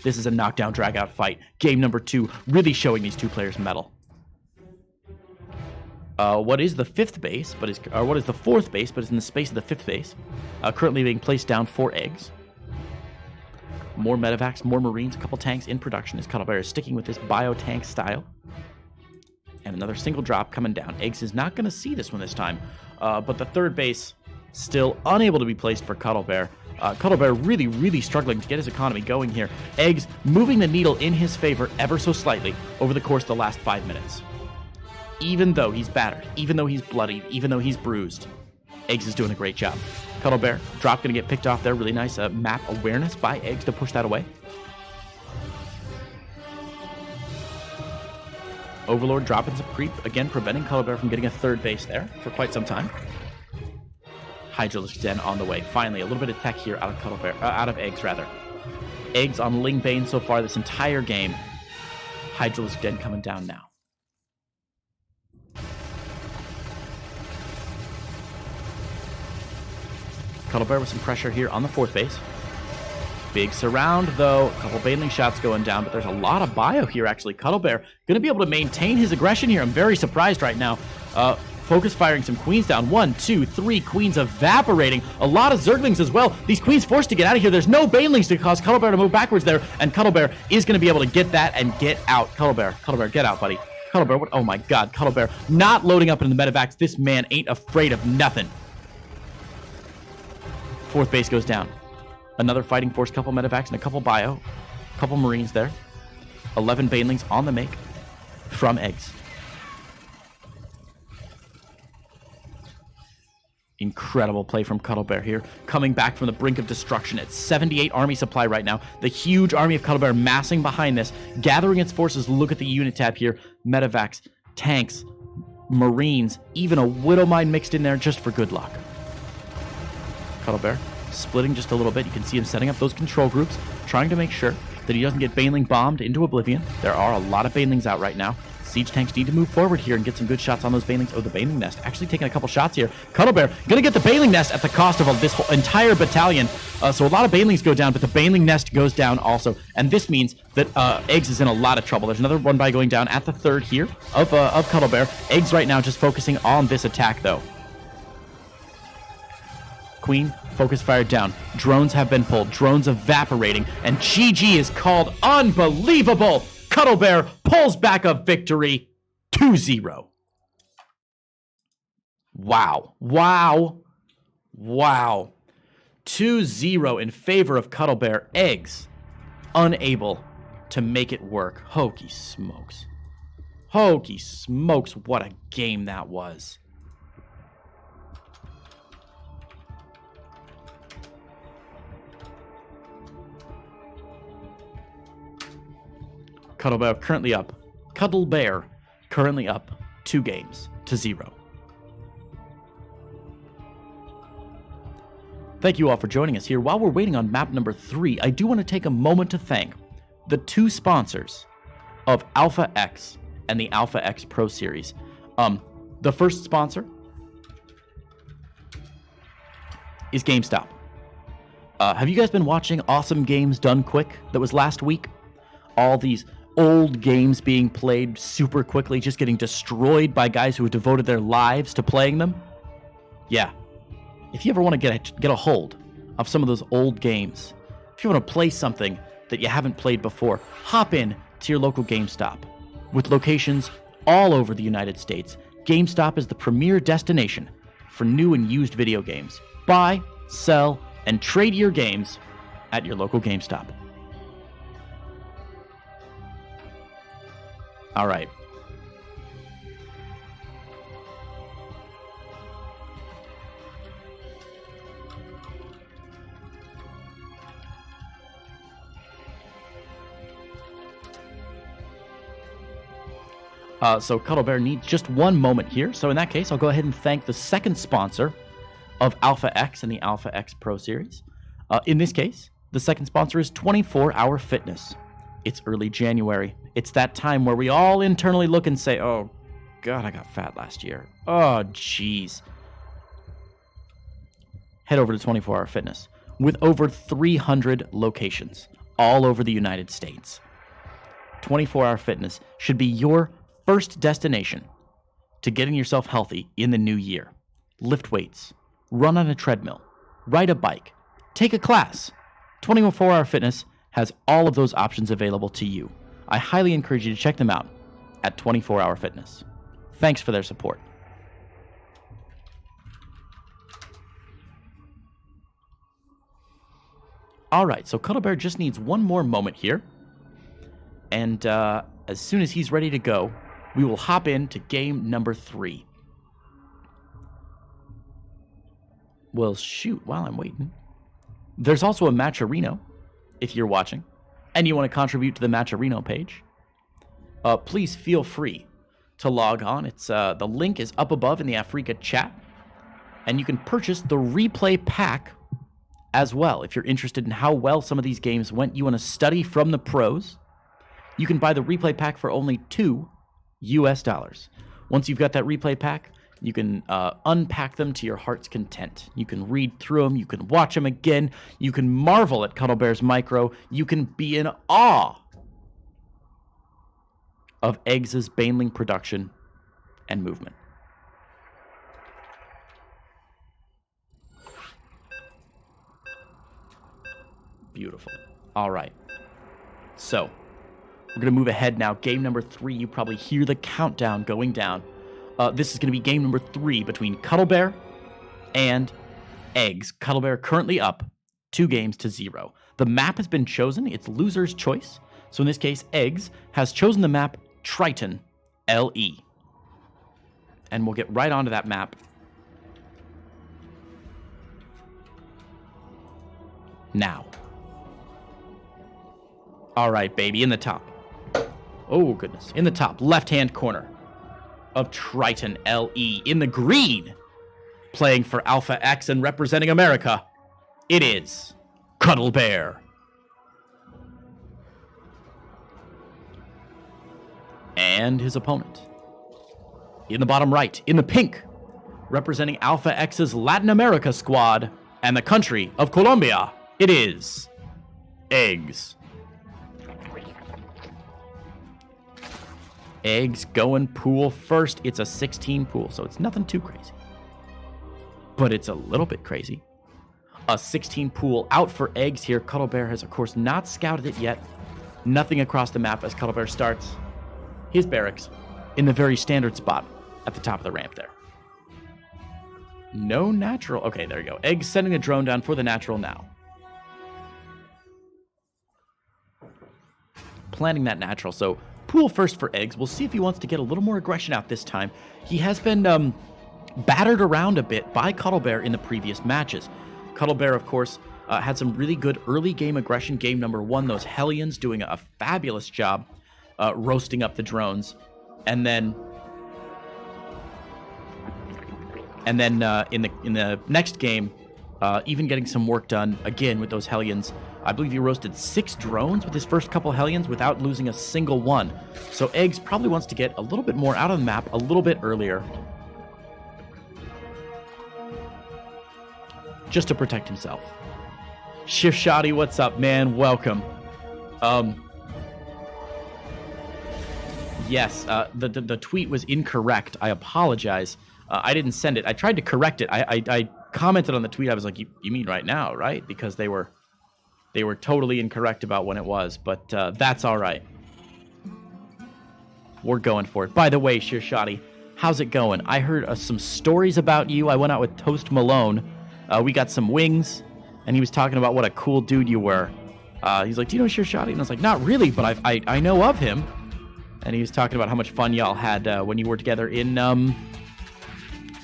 This is a knockdown, drag-out fight. Game number 2, really showing these 2 players' mettle. What is the 5th base, but is, or what is the 4th base, but is in the space of the 5th base. Currently being placed down for Eggs. More medevacs, more Marines, a couple tanks in production as Cuddlebear is sticking with this bio-tank style. And another single drop coming down. Eggs is not going to see this one this time, but the 3rd base still unable to be placed for Cuddlebear. Cuddlebear really, really struggling to get his economy going here. Eggs moving the needle in his favor ever so slightly over the course of the last 5 minutes. Even though he's battered, even though he's bloodied, even though he's bruised, Eggs is doing a great job. Cuddlebear, drop going to get picked off there. Really nice map awareness by Eggs to push that away. Overlord dropping some creep, again preventing Cuddlebear from getting a 3rd base there for quite some time. Hydralisk Den on the way. Finally, a little bit of tech here out of Cuddlebear, out of Eggs rather. Eggs on Ling Bane so far this entire game. Hydralisk Den coming down now. Cuddlebear with some pressure here on the 4th base. Big surround, though. A couple Baneling shots going down, but there's a lot of bio here, actually. Cuddlebear going to be able to maintain his aggression here. I'm very surprised right now. Focus firing some Queens down. 1, 2, 3 Queens evaporating. A lot of Zerglings as well. These Queens forced to get out of here. There's no Banelings to cause Cuddlebear to move backwards there, and Cuddlebear is going to be able to get that and get out. Cuddlebear, get out, buddy. Cuddlebear, what? Oh my god, Cuddlebear not loading up into the medevacs. This man ain't afraid of nothing. 4th base goes down. Another fighting force, couple medevacs, and a couple bio. Couple Marines there. 11 Banelings on the make from Eggs. Incredible play from Cuddlebear here. Coming back from the brink of destruction at 78 army supply right now. The huge army of Cuddlebear massing behind this. Gathering its forces. Look at the unit tab here. Medevacs, tanks, Marines, even a Widow Mine mixed in there just for good luck. Cuddlebear splitting just a little bit. You can see him setting up those control groups, trying to make sure that he doesn't get Baneling bombed into oblivion. There are a lot of Banelings out right now. Siege tanks need to move forward here and get some good shots on those Banelings. Oh, the Baneling nest actually taking a couple shots here. Cuddlebear gonna get the Baneling nest at the cost of this whole entire battalion. So a lot of Banelings go down, but the Baneling nest goes down also. And this means that Eggs is in a lot of trouble. There's another one by going down at the 3rd here of Cuddlebear. Eggs right now just focusing on this attack though. Queen, focus fired down. Drones have been pulled. Drones evaporating. And GG is called. Unbelievable! Cuddlebear pulls back a victory 2-0. Wow. Wow. Wow. 2-0 in favor of Cuddlebear. eGGz unable to make it work. Hokey smokes. Hokey smokes, what a game that was. Cuddlebear currently up. Cuddlebear currently up 2-0. Thank you all for joining us here. While we're waiting on map number 3, I do want to take a moment to thank the 2 sponsors of Alpha X and the Alpha X Pro Series. The first sponsor is GameStop. Have you guys been watching Awesome Games Done Quick that was last week? All these old games being played super quickly, just getting destroyed by guys who have devoted their lives to playing them? Yeah. If you ever want to get a hold of some of those old games, if you want to play something that you haven't played before, hop in to your local GameStop. With locations all over the United States, GameStop is the premier destination for new and used video games. Buy, sell, and trade your games at your local GameStop. All right. So Cuddlebear needs just one moment here. So in that case, I'll go ahead and thank the second sponsor of Alpha X and the Alpha X Pro Series. In this case, the second sponsor is 24 Hour Fitness. It's early January. It's that time where we all internally look and say, oh, God, I got fat last year. Oh, jeez. Head over to 24 Hour Fitness with over 300 locations all over the United States. 24 Hour Fitness should be your first destination to getting yourself healthy in the new year. Lift weights, run on a treadmill, ride a bike, take a class. 24 Hour Fitness has all of those options available to you. I highly encourage you to check them out at 24 Hour Fitness. Thanks for their support. All right, so Cuddlebear just needs one more moment here. And as soon as he's ready to go, we will hop into game number 3. Well, shoot, while I'm waiting. There's also a Matcherino, if you're watching, and you want to contribute to the Matcherino page. Please feel free to log on. It's the link is up above in the Africa chat, and you can purchase the replay pack as well. If you're interested in how well some of these games went, you want to study from the pros, you can buy the replay pack for only $2 US. Once you've got that replay pack, you can unpack them to your heart's content. You can read through them. You can watch them again. You can marvel at Cuddlebear's micro. You can be in awe of eGGz's Baneling production and movement. Beautiful. All right. So we're going to move ahead now. Game number 3. You probably hear the countdown going down. This is going to be game number 3 between Cuddlebear and eGGz. Cuddlebear currently up 2-0. The map has been chosen. It's loser's choice. So in this case, eGGz has chosen the map Triton LE. And we'll get right onto that map now. All right, baby, in the top. Oh, goodness. In the top left-hand corner of Triton LE, in the green, playing for Alpha X and representing America, it is Cuddlebear. And his opponent. In the bottom right, in the pink, representing Alpha X's Latin America squad and the country of Colombia, it is eGGz. eGGz going pool first. It's a 16 pool, so it's nothing too crazy. But it's a little bit crazy. A 16 pool out for eGGz here. Cuddlebear has, of course, not scouted it yet. Nothing across the map as Cuddlebear starts his barracks in the very standard spot at the top of the ramp there. No natural. Okay, there you go. Eggs sending the drone down for the natural now. Planning that natural. So pool first for Eggs. We'll see if he wants to get a little more aggression out this time. He has been battered around a bit by Cuddlebear in the previous matches. Cuddlebear, of course, had some really good early game aggression. Game number 1, those Hellions doing a fabulous job roasting up the drones. And then in the next game, even getting some work done again with those Hellions. I believe he roasted 6 drones with his first couple Hellions without losing a single one. So Eggs probably wants to get a little bit more out of the map a little bit earlier, just to protect himself. Shishadi, what's up, man? Welcome. Yes, the tweet was incorrect. I apologize. I didn't send it. I tried to correct it. I commented on the tweet. I was like, you mean right now, right? Because they were totally incorrect about when it was. But that's all right. We're going for it. By the way, Shishadi, how's it going? I heard some stories about you. I went out with Toast Malone. We got some wings, and he was talking about what a cool dude you were. He's like, do you know Shishadi? And I was like, not really, but I know of him. And he was talking about how much fun y'all had when you were together in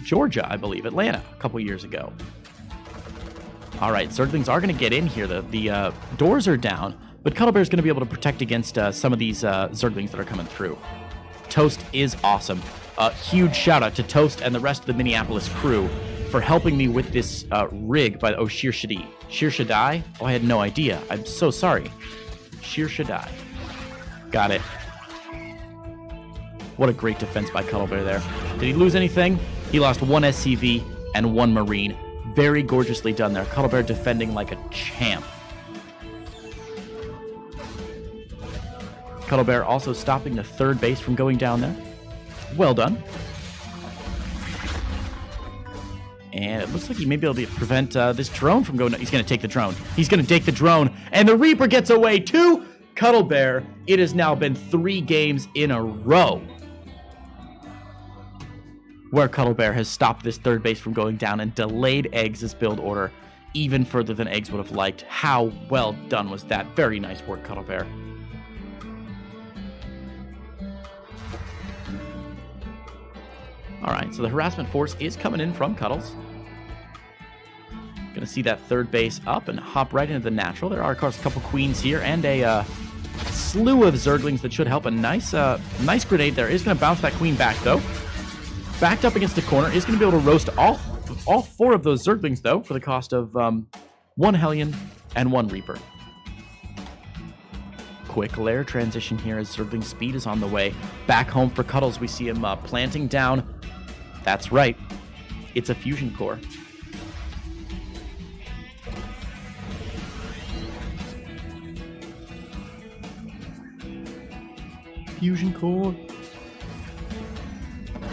Georgia, I believe, Atlanta, a couple years ago. All right, Zerglings are going to get in here. The doors are down, but Cuddlebear is going to be able to protect against some of these Zerglings that are coming through. Toast is awesome. Huge shout out to Toast and the rest of the Minneapolis crew for helping me with this rig by Shir Shadi. Shir Shaddai? Oh, I had no idea. I'm so sorry. Shir Shaddai. Got it. What a great defense by Cuddlebear there. Did he lose anything? He lost 1 SCV and 1 Marine. Very gorgeously done there. Cuddlebear defending like a champ. Cuddlebear also stopping the 3rd base from going down there. Well done. And it looks like he may be able to prevent this drone from going. He's going to take the drone. He's going to take the drone. And the Reaper gets away too. Cuddlebear, it has now been 3 games in a row where Cuddlebear has stopped this 3rd base from going down and delayed Eggs' build order even further than Eggs would have liked. How well done was that? Very nice work, Cuddlebear. All right, so the harassment force is coming in from Cuddles. Gonna see that 3rd base up and hop right into the natural. There are, of course, a couple queens here and a slew of Zerglings that should help. A nice grenade there. Is gonna bounce that queen back, though. Backed up against the corner. Is gonna be able to roast all 4 of those Zerglings, though, for the cost of 1 Hellion and 1 Reaper. Quick lair transition here as Zergling speed is on the way. Back home for Cuddles. We see him planting down. That's right. It's a fusion core. Fusion core.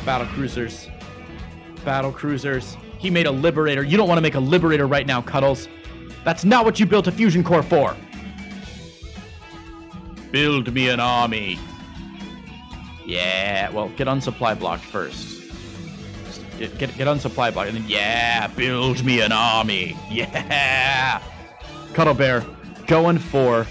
Battle cruisers. Battle cruisers. He made a Liberator. You don't want to make a Liberator right now, Cuddles. That's not what you built a fusion core for. Build me an army. Yeah, well, get on supply block first. Get on supply block, and then, yeah, build me an army. Yeah! Cuddlebear going for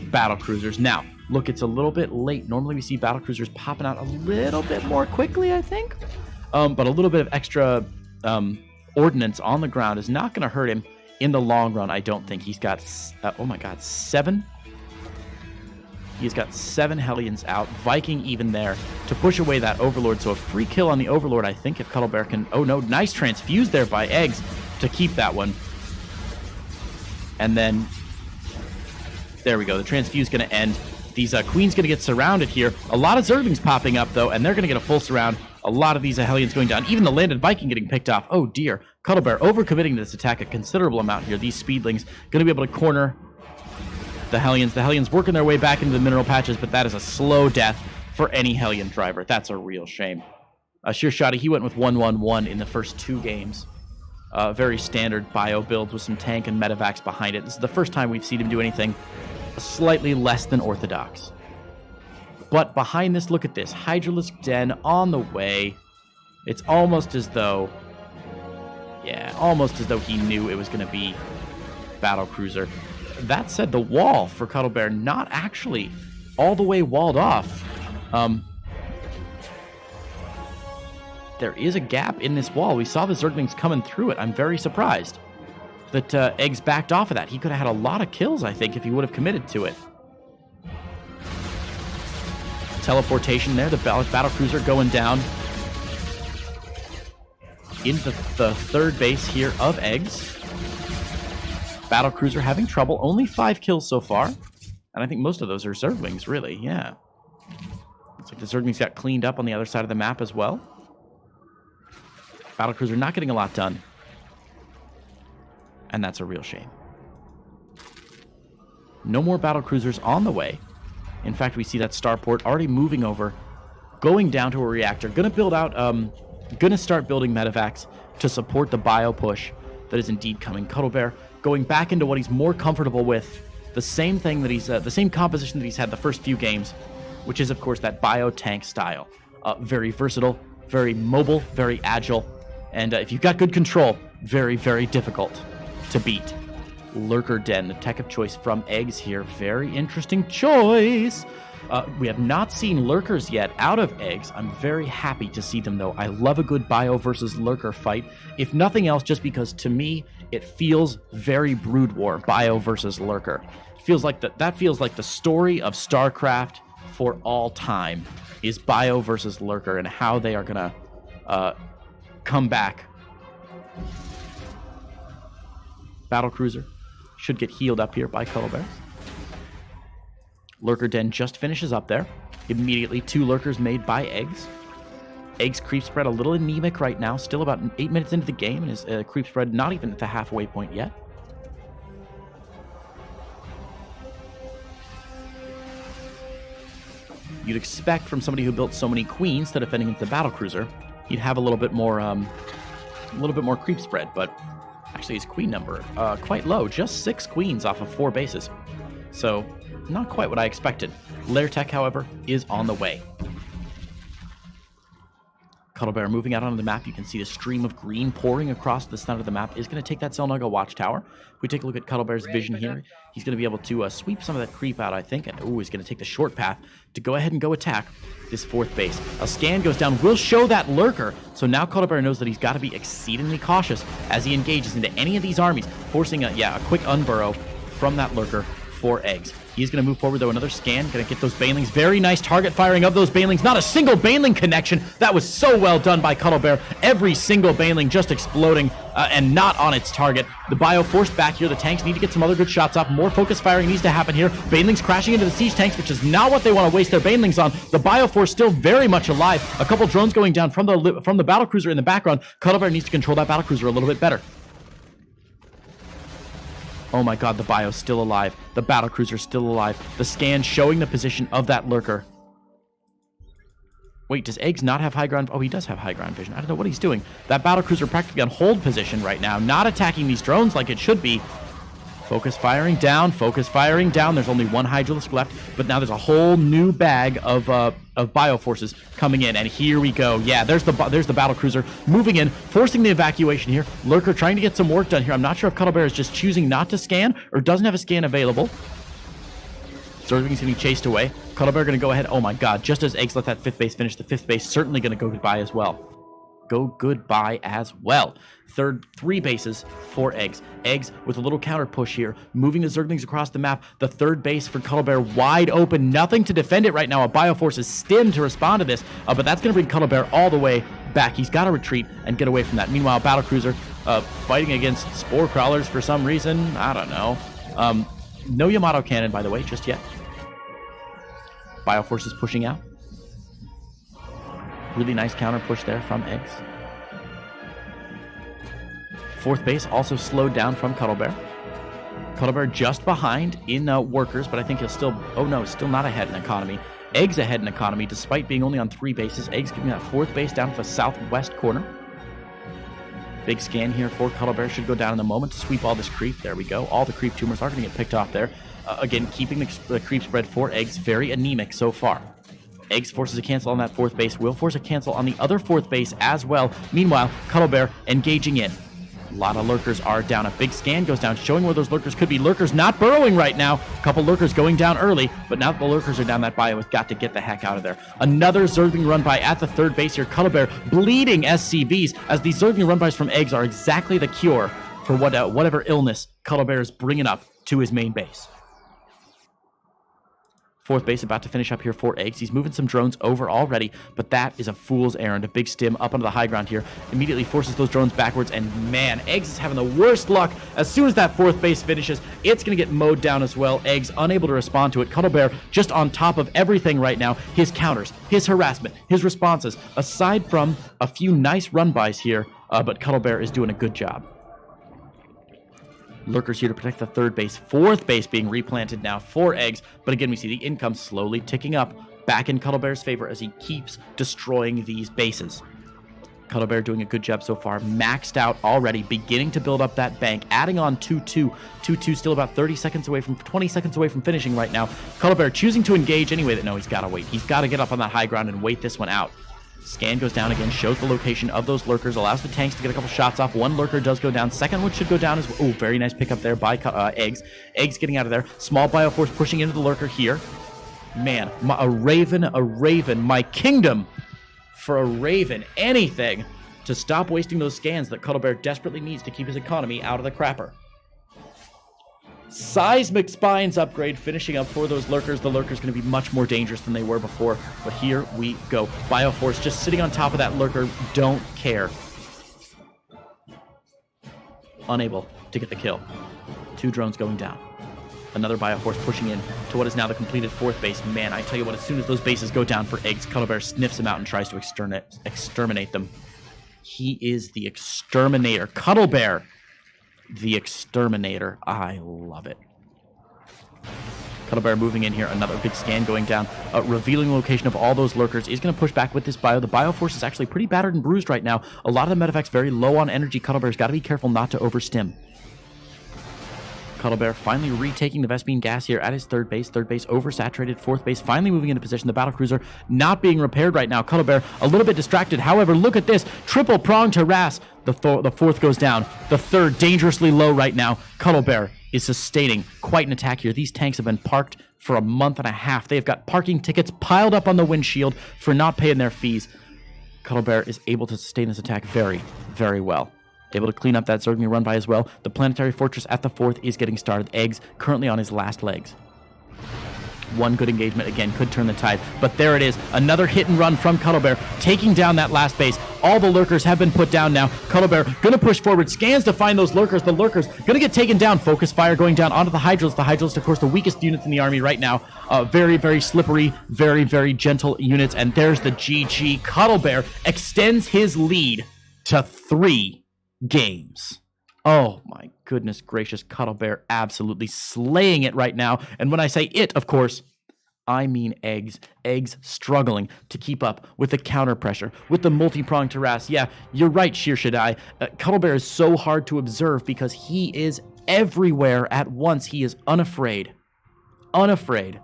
battle cruisers. Now, look, it's a little bit late. Normally we see battle cruisers popping out a little bit more quickly, I think. But a little bit of extra ordnance on the ground is not going to hurt him in the long run, I don't think. He's got, oh my god, 7? He's got 7 Hellions out. Viking even there to push away that Overlord. So a free kill on the Overlord, I think, if Cuddlebear can... Oh, no. Nice transfuse there by Eggs to keep that one. And then... There we go. The transfuse going to end. These Queens going to get surrounded here. A lot of Zerglings popping up, though, and they're going to get a full surround. A lot of these Hellions going down. Even the landed Viking getting picked off. Oh, dear. Cuddlebear overcommitting to this attack a considerable amount here. These Speedlings going to be able to corner... The Hellions working their way back into the mineral patches, but that is a slow death for any Hellion driver. That's a real shame. Shir Shadi, he went with 1-1-1 in the first 2 games. Very standard bio builds with some tank and medevacs behind it. This is the first time we've seen him do anything slightly less than orthodox. But behind this, look at this. Hydralisk Den on the way. It's almost as though almost as though he knew it was going to be Battlecruiser. That said, the wall for Cuddlebear not actually all the way walled off. There is a gap in this wall. We saw the Zerglings coming through it. I'm very surprised that eGGz backed off of that. He could have had a lot of kills, I think, if he would have committed to it. Teleportation there. The Battlecruiser going down into the third base here of eGGz. Battlecruiser having trouble. Only 5 kills so far. And I think most of those are Zerglings, really. Yeah. Looks like the Zerglings got cleaned up on the other side of the map as well. Battlecruiser not getting a lot done. And that's a real shame. No more Battlecruisers on the way. In fact, we see that starport already moving over, going down to a reactor. Gonna build out, gonna start building medevacs to support the bio push that is indeed coming. Cuddlebear going back into what he's more comfortable with. The same thing that he's, the same composition that he's had the first few games, which is, of course, that bio tank style. Very versatile, very mobile, very agile. And if you've got good control, very, very difficult to beat. Lurker Den, the tech of choice from eGGz here. Very interesting choice. We have not seen lurkers yet out of eGGz. I'm very happy to see them, though. I love a good bio versus lurker fight. If nothing else, just because to me, it feels very Brood War, bio versus lurker. It feels like that feels like the story of StarCraft for all time is bio versus lurker and how they are going to come back. Battlecruiser should get healed up here by Cuddlebear. Lurker Den just finishes up there. Immediately, 2 lurkers made by eGGz. eGGz creep spread a little anemic right now, still about 8 minutes into the game, and his creep spread not even at the halfway point yet. You'd expect from somebody who built so many queens to defend against the Battlecruiser, he'd have a little bit more creep spread, but actually his queen number quite low, just 6 queens off of 4 bases. So not quite what I expected. Lair Tech, however, is on the way. Cuddlebear moving out onto the map. You can see the stream of green pouring across the center of the map is going to take that Xel'Naga watchtower. If we take a look at Cuddlebear's vision here, he's going to be able to sweep some of that creep out, I think. And he's going to take the short path to go ahead and go attack this 4th base. A scan goes down, will show that lurker. So now Cuddlebear knows that he's got to be exceedingly cautious as he engages into any of these armies, forcing a quick unburrow from that lurker for eGGz. He's going to move forward, though. Another scan. Going to get those Banelings. Very nice target firing of those Banelings. Not a single Baneling connection. That was so well done by Cuddlebear. Every single Baneling just exploding and not on its target. The bio forced back here. The tanks need to get some other good shots off. More focus firing needs to happen here. Banelings crashing into the siege tanks, which is not what they want to waste their Banelings on. The bio force still very much alive. A couple drones going down from the Battlecruiser in the background. Cuddlebear needs to control that Battlecruiser a little bit better. Oh my god, the bio's still alive. The Battlecruiser's still alive. The scan showing the position of that lurker. Wait, does eGGz not have high ground? Oh, he does have high ground vision. I don't know what he's doing. That Battlecruiser practically on hold position right now, not attacking these drones like it should be. Focus firing down, focus firing down. There's only 1 Hydralisk left, but now there's a whole new bag of bioforces coming in, and here we go. Yeah, there's the Battlecruiser moving in, forcing the evacuation here. Lurker trying to get some work done here. I'm not sure if Cuddlebear is just choosing not to scan or doesn't have a scan available. Zergling's getting chased away. Cuddlebear going to go ahead. Oh my god, just as eGGz let that 5th base finish, the 5th base certainly going to go goodbye as well. Go goodbye as well. 3 bases for eGGz. eGGz with a little counter push here, moving the Zerglings across the map. The 3rd base for Cuddlebear wide open. Nothing to defend it right now. A Bioforce is stimmed to respond to this, but that's going to bring Cuddlebear all the way back. He's got to retreat and get away from that. Meanwhile, Battlecruiser fighting against Spore Crawlers for some reason. I don't know. No Yamato cannon, by the way, just yet. Bioforce is pushing out. Really nice counter push there from eGGz. 4th base also slowed down from Cuddlebear. Cuddlebear just behind in workers, but I think he'll still... Oh no, still not ahead in economy. eGGz ahead in economy, despite being only on 3 bases. eGGz giving that 4th base down to the southwest corner. Big scan here for Cuddlebear. Should go down in a moment to sweep all this creep. There we go. All the creep tumors are going to get picked off there. Again, keeping the creep spread for eGGz very anemic so far. eGGz forces a cancel on that 4th base. Will force a cancel on the other 4th base as well. Meanwhile, Cuddlebear engaging in. A lot of lurkers are down. A big scan goes down, showing where those lurkers could be. Lurkers not burrowing right now. A couple lurkers going down early, but now that the lurkers are down, that bio has got to get the heck out of there. Another Zergling run by at the third base here. Cuddlebear bleeding SCVs, as these Zergling run bys from eggs are exactly the cure for whatever illness Cuddlebear is bringing up to his main base. Fourth base about to finish up here for eggs. He's moving some drones over already, but that is a fool's errand. A big stim up onto the high ground here immediately forces those drones backwards, and man, eggs is having the worst luck. As soon as that fourth base finishes, it's going to get mowed down as well. Eggs unable to respond to it. Cuddlebear just on top of everything right now. His counters, his harassment, his responses, aside from a few nice run-bys here, but Cuddlebear is doing a good job. Lurkers here to protect the third base. Fourth base being replanted now for eggs. But again, we see the income slowly ticking up back in Cuddlebear's favor as he keeps destroying these bases. Cuddlebear doing a good job so far. Maxed out already, beginning to build up that bank. Adding on 2-2. 2-2 still about 20 seconds away from finishing right now. Cuddlebear choosing to engage anyway. No, he's got to wait. He's got to get up on that high ground and wait this one out. Scan goes down again, shows the location of those lurkers, allows the tanks to get a couple shots off. One lurker does go down. Second one should go down as well. Oh, very nice pickup there by eggs. Eggs getting out of there. Small Bioforce pushing into the lurker here. Man, a raven, my kingdom for a raven. Anything to stop wasting those scans that Cuddlebear desperately needs to keep his economy out of the crapper. Seismic Spines upgrade finishing up for those lurkers. The lurker's going to be much more dangerous than they were before, but here we go. Bioforce just sitting on top of that lurker, don't care. Unable to get the kill. 2 drones going down. Another Bioforce pushing in to what is now the completed fourth base. Man, I tell you what, as soon as those bases go down for eggs, Cuddlebear sniffs them out and tries to exterminate them. He is the exterminator. Cuddlebear, the exterminator. I love it. Cuddlebear moving in here. Another big scan going down, revealing the location of all those lurkers. He's going to push back with this bio. The Bioforce is actually pretty battered and bruised right now. A lot of the medevac's very low on energy. Cuddlebear's got to be careful not to overstim. Cuddlebear finally retaking the Vespene gas here at his third base. Third base oversaturated. Fourth base finally moving into position. The battlecruiser not being repaired right now. Cuddlebear a little bit distracted. However, look at this. Triple pronged harass. The fourth goes down. The third dangerously low right now. Cuddlebear is sustaining quite an attack here. These tanks have been parked for a month and a half. They've got parking tickets piled up on the windshield for not paying their fees. Cuddlebear is able to sustain this attack very, very well. Able to clean up that Zergling run by as well. The Planetary Fortress at the fourth is getting started. Eggs currently on his last legs. One good engagement, again, could turn the tide. But there it is. Another hit and run from Cuddlebear, taking down that last base. All the lurkers have been put down now. Cuddlebear going to push forward. Scans to find those lurkers. The lurkers going to get taken down. Focus fire going down onto the Hydrils. The Hydrils, of course, the weakest units in the army right now. Very, very slippery, very, very gentle units. And there's the GG. Cuddlebear extends his lead to 3 games. Oh my goodness gracious, Cuddlebear absolutely slaying it right now. And when I say it, of course, I mean eggs. Eggs struggling to keep up with the counter pressure, with the multi-pronged harass. Yeah, you're right, Sheer Shaddai. Cuddlebear is so hard to observe because he is everywhere at once. He is unafraid. Unafraid.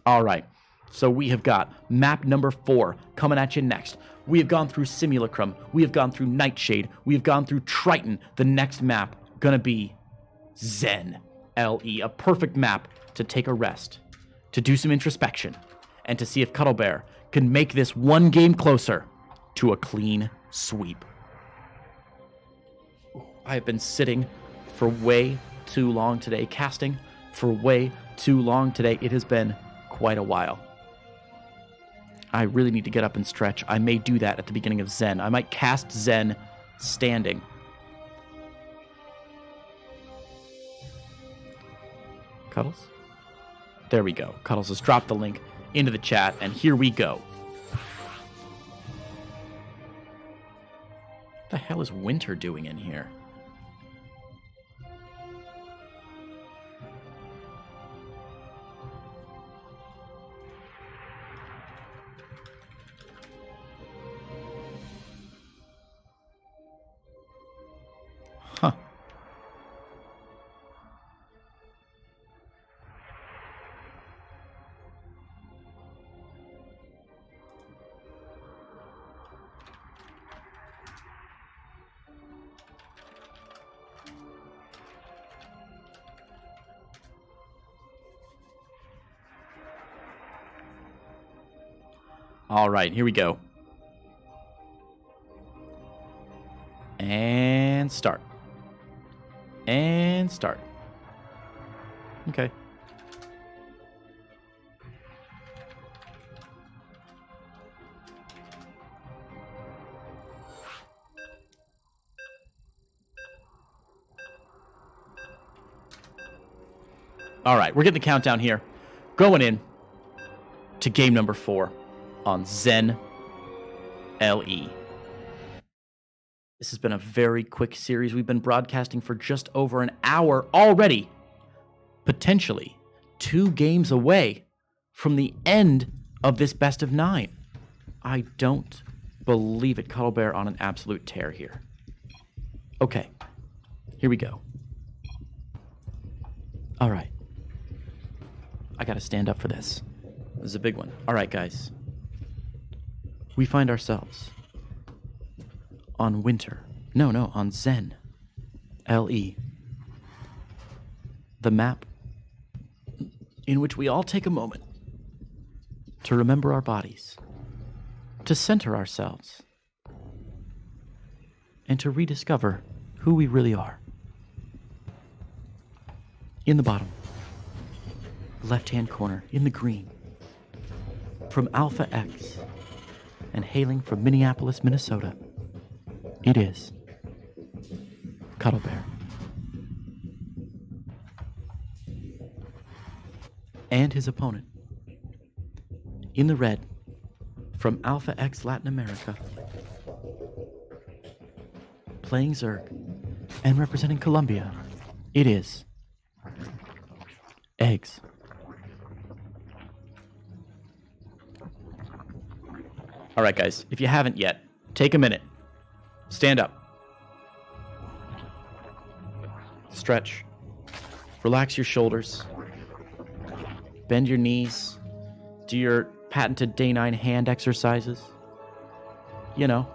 All right. So we have got map number 4 coming at you next. We have gone through Simulacrum. We have gone through Nightshade. We have gone through Triton. The next map gonna be Zen. LE, a perfect map to take a rest, to do some introspection, and to see if Cuddlebear can make this one game closer to a clean sweep. I have been sitting for way too long today, casting for way too long today. It has been quite a while. I really need to get up and stretch. I may do that at the beginning of Zen. I might cast Zen standing. Cuddles? There we go. Cuddles has dropped the link into the chat, and here we go. What the hell is Winter doing in here? Huh. All right, here we go. And start. And start. Okay. All right, we're getting the countdown here. Going in to game number 4 on Zen LE. This has been a very quick series. We've been broadcasting for just over an hour already. Potentially 2 games away from the end of this best of 9. I don't believe it. Cuddlebear on an absolute tear here. Okay, here we go. All right. I gotta stand up for this. This is a big one. All right, guys. We find ourselves on on Zen LE. The map in which we all take a moment to remember our bodies, to center ourselves, and to rediscover who we really are. In the bottom, left-hand corner, in the green, from Alpha X, and hailing from Minneapolis, Minnesota, it is Cuddlebear. And his opponent, in the red, from Alpha X Latin America, playing Zerg, and representing Colombia, it is eGGz. All right, guys, if you haven't yet, take a minute. Stand up. Stretch. Relax your shoulders. Bend your knees. Do your patented day 9 hand exercises. You know,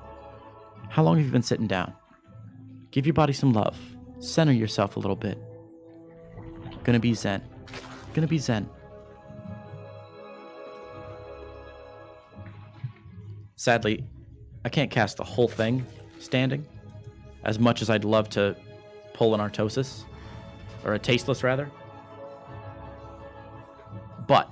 how long have you been sitting down? Give your body some love. Center yourself a little bit. Gonna be zen. Gonna be zen. Sadly, I can't cast the whole thing standing, as much as I'd love to pull an Artosis, or a Tasteless rather. But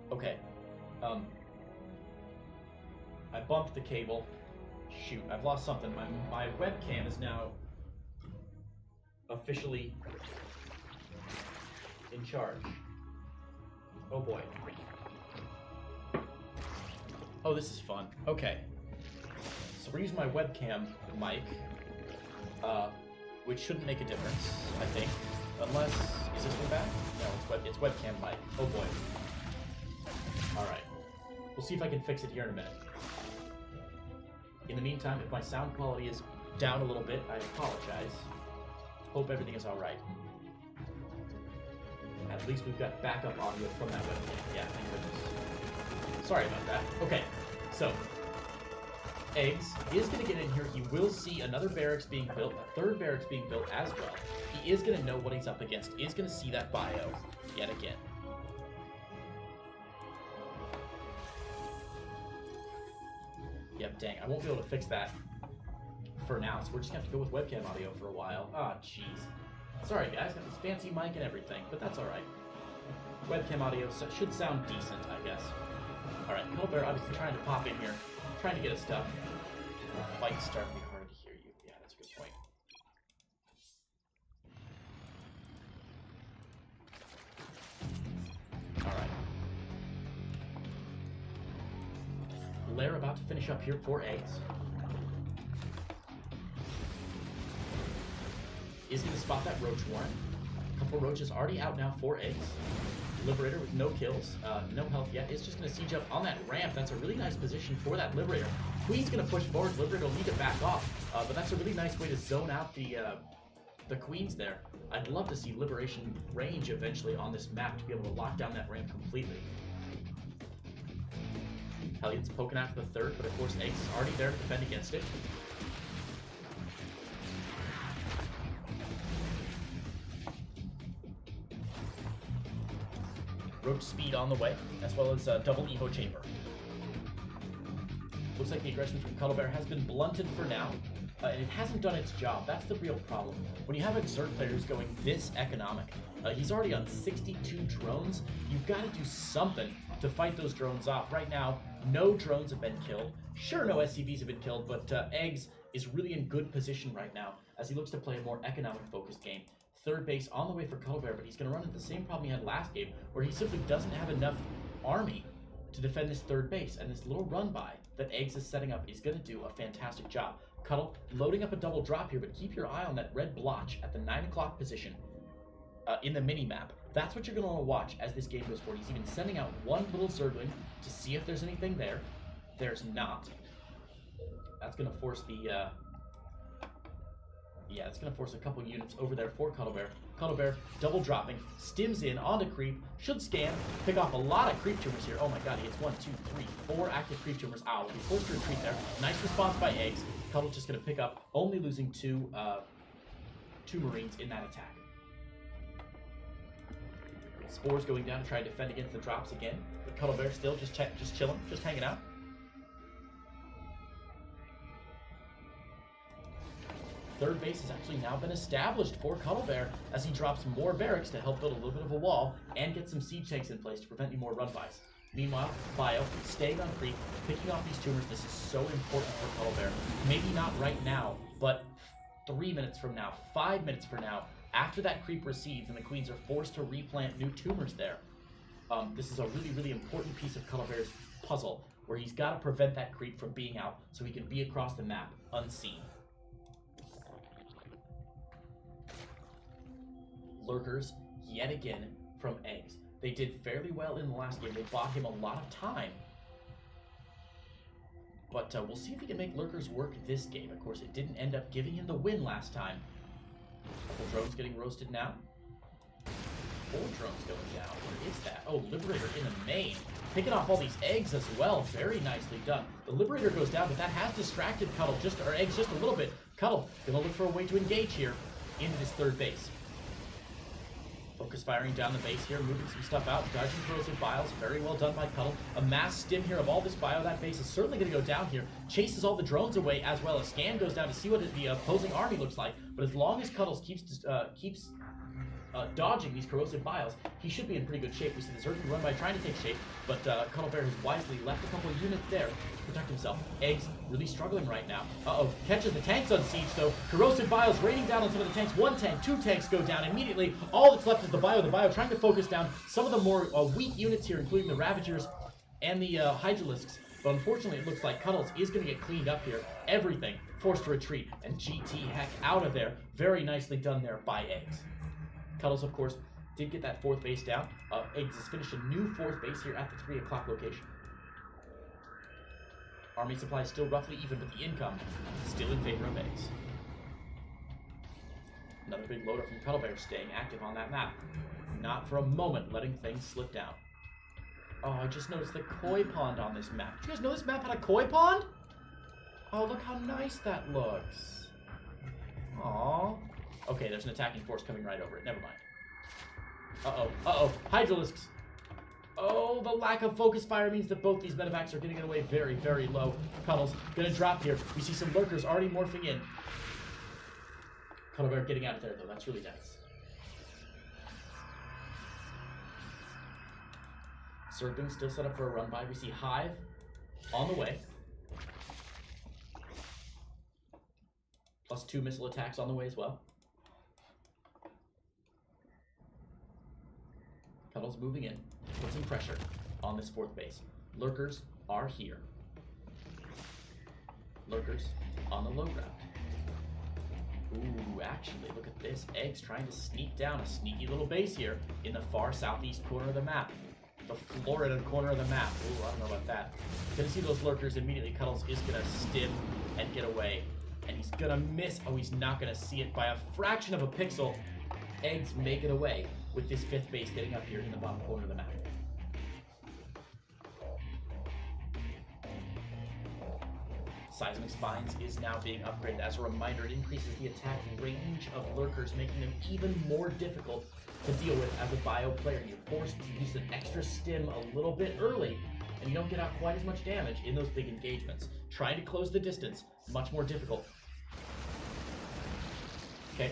okay. I bumped the cable. Shoot, I've lost something. My webcam is now officially in charge. Oh boy. Oh, this is fun. Okay. So we're using my webcam mic, which shouldn't make a difference, I think. Unless, is this one back? No, it's webcam mic. Oh boy. Alright. We'll see if I can fix it here in a minute. In the meantime, if my sound quality is down a little bit, I apologize. Hope everything is alright. At least we've got backup audio from that webcam. Yeah, thank goodness. Sorry about that. Okay, so eGGz is going to get in here. He will see another barracks being built, a third barracks being built as well. He is going to know what he's up against, is going to see that bio yet again. Yep, dang, I won't be able to fix that for now, so we're just going to have to go with webcam audio for a while. Ah, jeez. Sorry, guys, got this fancy mic and everything, but that's alright. Webcam audio should sound decent, I guess. Alright, Cuddlebear obviously trying to pop in here, trying to get his stuff. The fight's starting to be hard to hear you. Yeah, that's a good point. Alright. Lair about to finish up here for eGGz. Is going to spot that Roach Warren. A couple Roaches already out now for eGGz. Liberator with no kills, no health yet, is just going to siege up on that ramp. That's a really nice position for that Liberator. Queen's going to push forward. Liberator will need to back off, but that's a really nice way to zone out the Queens there. I'd love to see Liberation range eventually on this map to be able to lock down that ramp completely. Helliot's poking out for the third, but of course eGGz is already there to defend against it. Roach speed on the way, as well as double Evo chamber. Looks like the aggression from Cuddlebear has been blunted for now, and it hasn't done its job. That's the real problem. When you have a Xrd player who's going this economic, he's already on 62 drones. You've got to do something to fight those drones off. Right now, no drones have been killed. Sure, no SCVs have been killed, but eGGz is really in good position right now as he looks to play a more economic-focused game. Third base on the way for Cuddlebear, but he's going to run into the same problem he had last game, where he simply doesn't have enough army to defend this third base, and this little run-by that eGGz is setting up is going to do a fantastic job. Cuddle loading up a double drop here, but keep your eye on that red blotch at the 9 o'clock position in the mini-map. That's what you're going to want to watch as this game goes forward. He's even sending out one little Zergling to see if there's anything there. There's not. That's going to force the... Yeah, it's going to force a couple units over there for Cuddlebear. Cuddlebear double dropping, stims in onto creep, should scan, pick off a lot of creep tumors here. Oh my god, he hits 1, 2, 3, 4 active creep tumors. Ow, he forced to retreat there. Nice response by eGGz. Cuddle's just going to pick up, only losing two Marines in that attack. Spores going down to try to defend against the drops again. But Cuddlebear still just chilling, just hanging out. Third base has actually now been established for Cuddlebear as he drops more barracks to help build a little bit of a wall and get some siege tanks in place to prevent any more run-bys. Meanwhile, Bio staying on creep, picking off these tumors. This is so important for Cuddlebear. Maybe not right now, but 3 minutes from now, 5 minutes from now, after that creep recedes and the Queens are forced to replant new tumors there. This is a really, really important piece of Cuddlebear's puzzle where he's got to prevent that creep from being out so he can be across the map unseen. Lurkers, yet again, from eGGz. They did fairly well in the last game. They bought him a lot of time. But we'll see if he can make Lurkers work this game. Of course, it didn't end up giving him the win last time. Couple drones getting roasted now. 4 drones going down. What is that? Oh, Liberator in the main. Picking off all these eGGz as well. Very nicely done. The Liberator goes down, but that has distracted Cuddle, or eGGz just a little bit. Cuddle gonna look for a way to engage here into this third base. Focus firing down the base here, moving some stuff out, dodging corrosive biles. Very well done by Cuddle. A mass stim here of all this bio. That base is certainly going to go down here. Chases all the drones away, as well as Scan goes down to see what the opposing army looks like. But as long as Cuddles keeps dodging these corrosive biles, he should be in pretty good shape. We see this Zergling run by trying to take shape, but Cuddlebear has wisely left a couple of units there to protect himself. eGGz really struggling right now. Catches the tanks on siege though. Corrosive biles raining down on some of the tanks. 1 tank, 2 tanks go down immediately. All that's left is the bio. The bio trying to focus down some of the more weak units here, including the Ravagers and the Hydralisks. But unfortunately, it looks like Cuddles is going to get cleaned up here. Everything forced to retreat, and GT heck out of there. Very nicely done there by eGGz. Cuddles, of course, did get that 4th base down. eGGz has finished a new 4th base here at the 3 o'clock location. Army supply is still roughly even, but the income is still in favor of eGGz. Another big loader from Cuddlebear staying active on that map. Not for a moment letting things slip down. Oh, I just noticed the koi pond on this map. Did you guys know this map had a koi pond? Oh, look how nice that looks. Aww. Okay, there's an attacking force coming right over it. Never mind. Uh-oh. Uh-oh. Hydralisks. Oh, the lack of focus fire means that both these medevacs are getting away very, very low. Cuddles gonna drop here. We see some lurkers already morphing in. Cuddlebear getting out of there, though. That's really nice. Serping still set up for a run by. We see Hive on the way. +2 missile attacks on the way as well. Cuddles moving in. Put some pressure on this 4th base. Lurkers are here. Lurkers on the low ground. Ooh, actually, look at this. eGGz trying to sneak down a sneaky little base here in the far southeast corner of the map. The Florida corner of the map. Ooh, I don't know about that. Gonna see those lurkers immediately. Cuddles is gonna stim and get away. And he's gonna miss. Oh, he's not gonna see it by a fraction of a pixel. eGGz make it away with this 5th base getting up here in the bottom corner of the map. Seismic Spines is now being upgraded. As a reminder, it increases the attack range of lurkers, making them even more difficult to deal with as a bio player. You're forced to use an extra stim a little bit early, and you don't get out quite as much damage in those big engagements. Trying to close the distance, much more difficult. Okay,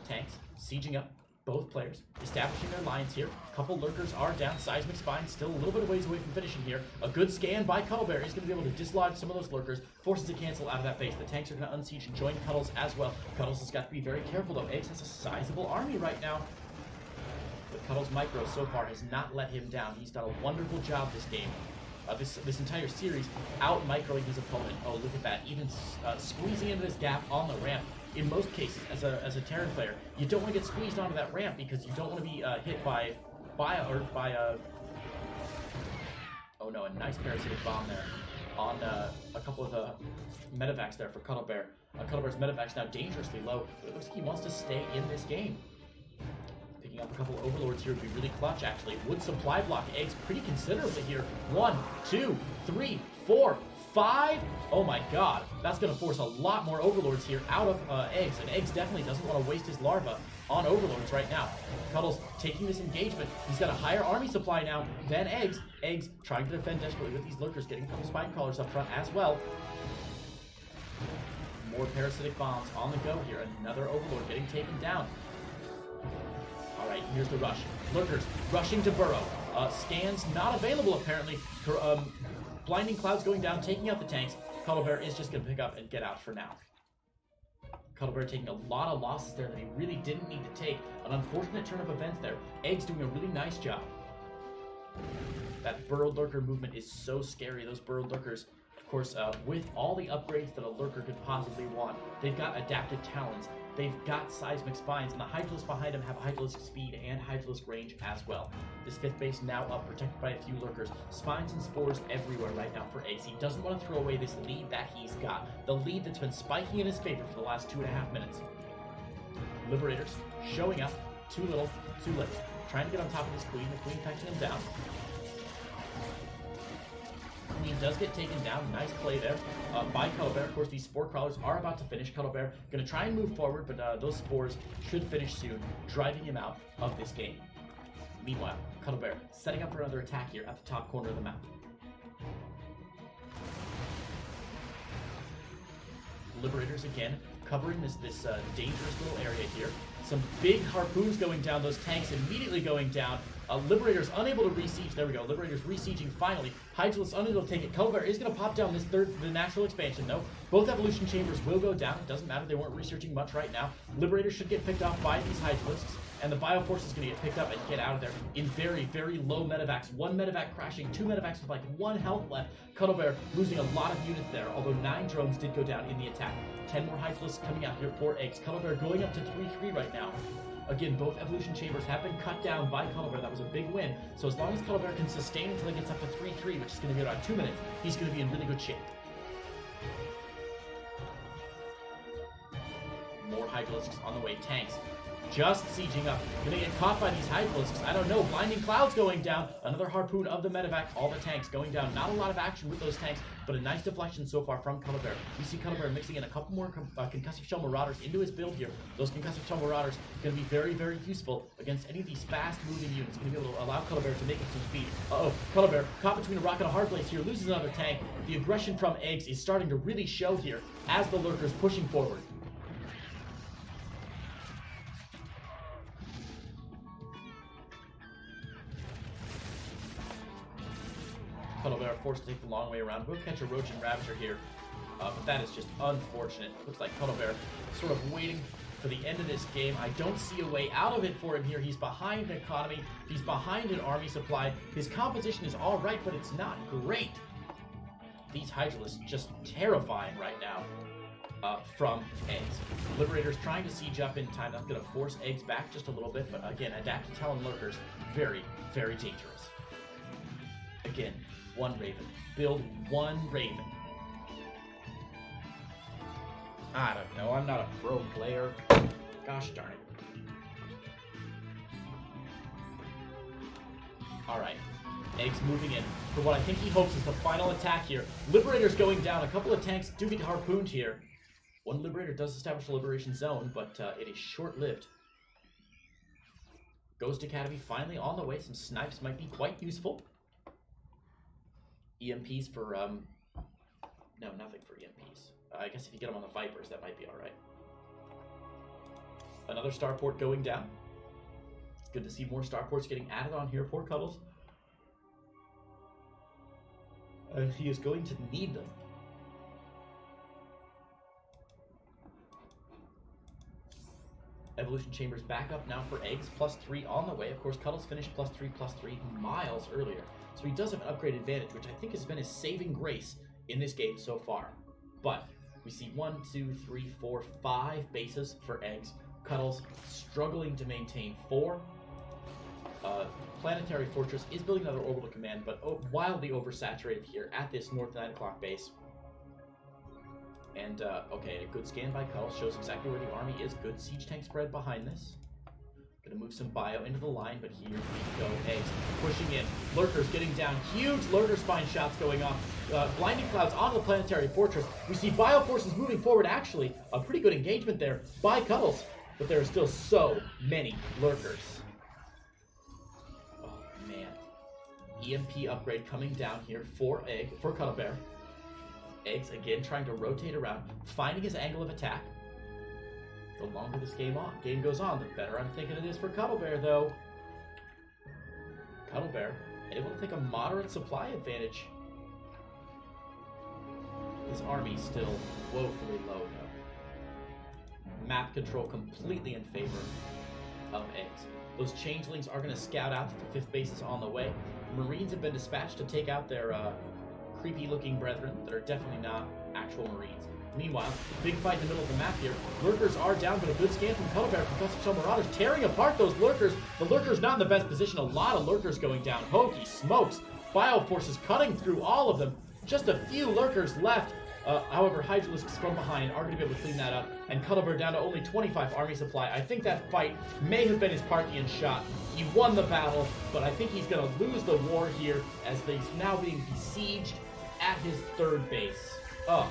tanks sieging up. Both players establishing their lines here. A couple lurkers are down. Seismic Spine still a little bit of ways away from finishing here. A good scan by Cuddlebear is going to be able to dislodge some of those lurkers. Forces to cancel out of that base. The tanks are going to unsiege and join Cuddles as well. Cuddles has got to be very careful though. eGGz has a sizable army right now. But Cuddles Micro so far has not let him down. He's done a wonderful job this game. This entire series out-microing his opponent. Oh, look at that. Even squeezing into this gap on the ramp. In most cases, as a Terran player, you don't want to get squeezed onto that ramp because you don't want to be hit by a... Oh no, a nice parasitic bomb there on a couple of the medevacs there for Cuddlebear. Cuddlebear's medevac's now dangerously low, but it looks like he wants to stay in this game. Picking up a couple of overlords here would be really clutch, actually. Would supply block eGGz pretty considerably here. 1, 2, 3, 4, 5. Oh my god. That's going to force a lot more overlords here out of eGGz, and eGGz definitely doesn't want to waste his larva on overlords right now. Cuddles taking this engagement. He's got a higher army supply now than eGGz. eGGz trying to defend desperately with these lurkers, getting a couple spine crawlers up front as well. More parasitic bombs on the go here. Another overlord getting taken down. Alright, here's the rush. Lurkers rushing to burrow. Scans not available apparently. Blinding clouds going down, taking out the tanks. Cuddlebear is just going to pick up and get out for now. Cuddlebear taking a lot of losses there that he really didn't need to take. An unfortunate turn of events there. eGGz doing a really nice job. That burrowed lurker movement is so scary. Those burrowed lurkers, of course, with all the upgrades that a lurker could possibly want. They've got adaptive talons. They've got seismic spines, and the Hydralisks behind them have Hydralisk speed and Hydralisk range as well. This 5th base now up, protected by a few lurkers. Spines and spores everywhere right now for eGGz. He doesn't want to throw away this lead that he's got. The lead that's been spiking in his favor for the last 2.5 minutes. Liberators showing up. Too little, too late. Trying to get on top of this queen. The queen touching him down. Queen does get taken down. Nice play there by Cuddlebear. Of course, these spore crawlers are about to finish. Cuddlebear going to try and move forward, but those spores should finish soon, driving him out of this game. Meanwhile, Cuddlebear setting up for another attack here at the top corner of the map. Liberators again covering this dangerous little area here. Some big harpoons going down. Those tanks immediately going down. Liberators unable to re-siege. There we go. Liberators re-sieging finally. Hydralisk unable to take it. Cuddlebear is going to pop down the natural expansion though. Both evolution chambers will go down. It doesn't matter. They weren't researching much right now. Liberators should get picked off by these Hydralisks. And the Bioforce is going to get picked up and get out of there in very, very low medevacs. 1 medevac crashing, 2 medevacs with like 1 health left. Cuddlebear losing a lot of units there, although 9 drones did go down in the attack. 10 more Hydralisks coming out here for eGGz. Cuddlebear going up to 3-3 right now. Again, both evolution chambers have been cut down by Cuddlebear. That was a big win. So as long as Cuddlebear can sustain until he gets up to 3-3, which is going to be around 2 minutes, he's going to be in really good shape. More Hydralisks on the way. Tanks just sieging up. Gonna get caught by these Hydralisks. I don't know. Blinding Clouds going down. Another harpoon of the medevac. All the tanks going down. Not a lot of action with those tanks, but a nice deflection so far from Cuddlebear. We see Cuddlebear mixing in a couple more concussive shell marauders into his build here. Those concussive shell marauders going to be very, very useful against any of these fast-moving units. Going to be able to allow Cuddlebear to make it some speed. Uh-oh. Cuddlebear caught between a rock and a hard place here. Loses another tank. The aggression from eGGz is starting to really show here as the lurkers pushing forward. Cuddlebear forced to take the long way around. Will catch a Roach and Ravager here, but that is just unfortunate. Looks like Cuddlebear sort of waiting for the end of this game. I don't see a way out of it for him here. He's behind an economy. He's behind an army supply. His composition is all right, but it's not great. These Hydralisks just terrifying right now from eGGz. Liberator's trying to siege up in time. That's going to force eGGz back just a little bit, but again, Adaptive Talon Lurkers, very, very dangerous. Again, one Raven. Build one Raven. I don't know. I'm not a pro player. Gosh darn it. Alright. eGGz moving in for what I think he hopes is the final attack here. Liberator's going down. A couple of tanks do get harpooned here. One Liberator does establish a liberation zone, but it is short-lived. Ghost Academy finally on the way. Some snipes might be quite useful. EMPs for, no, nothing for EMPs. I guess if you get them on the Vipers, that might be alright. Another starport going down. It's good to see more starports getting added on here for Cuddles. He is going to need them. Evolution Chambers back up now for eGGz. +3 on the way. Of course, Cuddles finished +3/+3 miles earlier. So he does have an upgrade advantage, which I think has been his saving grace in this game so far. But we see 1, 2, 3, 4, 5 bases for eGGz. Cuddles struggling to maintain 4. Planetary Fortress is building another orbital command, but wildly oversaturated here at this north 9 o'clock base. And, okay, a good scan by Cuddles shows exactly where the army is. Good siege tank spread behind this. Gonna move some bio into the line, but here we go. eGGz pushing in. Lurkers getting down. Huge lurker spine shots going off. Blinding Clouds onto the Planetary Fortress. We see bio forces moving forward. Actually, a pretty good engagement there by Cuddles, but there are still so many lurkers. Oh, man. EMP upgrade coming down here for Cuddlebear. eGGz again trying to rotate around, finding his angle of attack. The longer this game goes on, the better I'm thinking it is for Cuddlebear, though. Cuddlebear able to take a moderate supply advantage. His army's still woefully low, though. Map control completely in favor of eGGz. Those changelings are going to scout out to the 5th bases on the way. Marines have been dispatched to take out their creepy-looking brethren that are definitely not actual Marines. Meanwhile, big fight in the middle of the map here. Lurkers are down, but a good scan from Cuddlebear from Concussive Shell Marauders, tearing apart those lurkers. The lurkers not in the best position. A lot of lurkers going down. Hokey smokes. Bio forces cutting through all of them. Just a few lurkers left. However, Hydralisks from behind are going to be able to clean that up. And Cuddlebear down to only 25 army supply. I think that fight may have been his Parthian shot. He won the battle, but I think he's going to lose the war here as he's now being besieged at his 3rd base. Oh.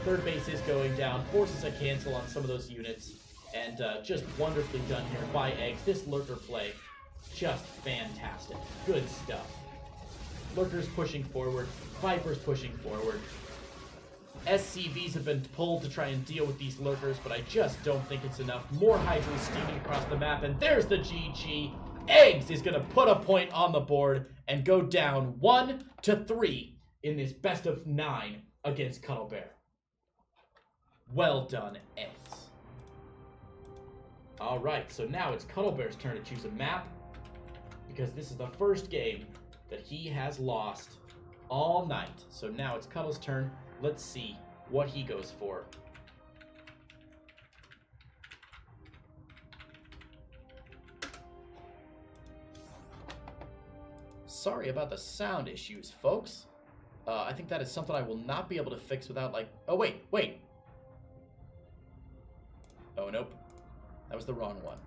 3rd base is going down, forces a cancel on some of those units, and just wonderfully done here by eGGz. This lurker play, just fantastic. Good stuff. Lurkers pushing forward, Vipers pushing forward. SCVs have been pulled to try and deal with these lurkers, but I just don't think it's enough. More Hydras steaming across the map, and there's the GG. eGGz is going to put a point on the board and go down 1-3 in this best of 9 against Cuddlebear. Well done, eGGz. Alright, so now it's Cuddlebear's turn to choose a map, because this is the first game that he has lost all night. So now it's Cuddle's turn. Let's see what he goes for. Sorry about the sound issues, folks. I think that is something I will not be able to fix without, like... Oh, wait. Oh, nope. was the wrong one.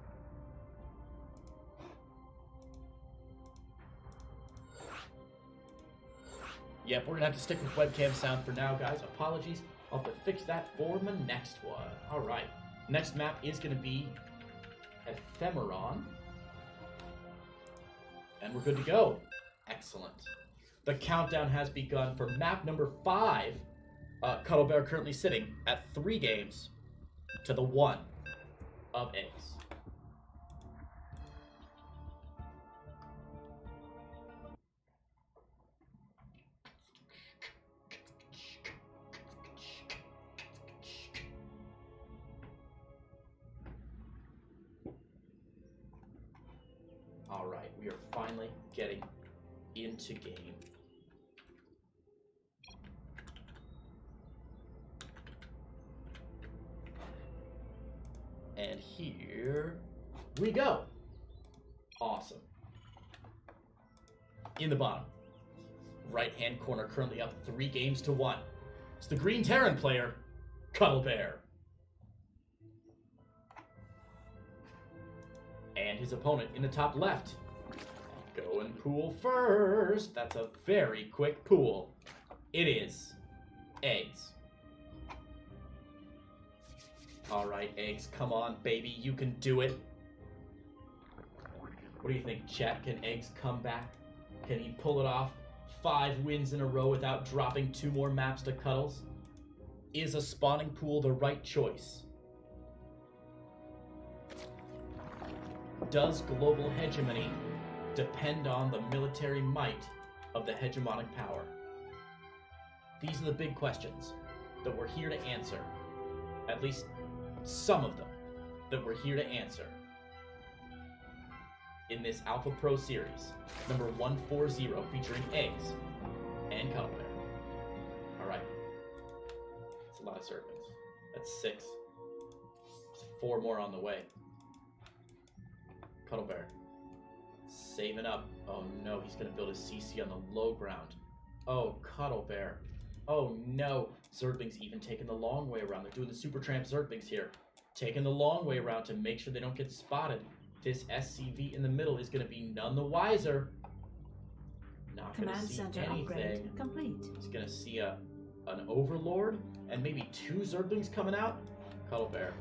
Yep, we're gonna have to stick with webcam sound for now, guys. Apologies. I'll have to fix that for my next one. Alright. Next map is gonna be Ephemeron. And we're good to go. Excellent. The countdown has begun for map number 5. Cuddlebear currently sitting at 3 games to the 1 of eggs. Alright, we are finally getting into game. And here we go. Awesome. In the bottom, right-hand corner, currently up 3 games to 1. It's the Green Terran player, Cuddlebear. And his opponent in the top left. Go and pool first. That's a very quick pool. It is eggs. Alright, eggs, come on, baby, you can do it. What do you think, chat? Can eggs come back? Can he pull it off? 5 wins in a row without dropping 2 more maps to Cuddles? Is a spawning pool the right choice? Does global hegemony depend on the military might of the hegemonic power? These are the big questions that we're here to answer. At least some of them that we're here to answer in this Alpha Pro series, number 140, featuring eggs and Cuddlebear. Alright. That's a lot of serpents. That's 6. There's 4 more on the way. Cuddlebear. Saving up. Oh no, he's going to build a CC on the low ground. Oh, Cuddlebear. Oh no. Zerglings even taking the long way around. They're doing the Super Tramp Zerglings here. Taking the long way around to make sure they don't get spotted. This SCV in the middle is going to be none the wiser. Not going to see anything. Complete. He's going to see an Overlord and maybe 2 Zerglings coming out. Cuddlebear.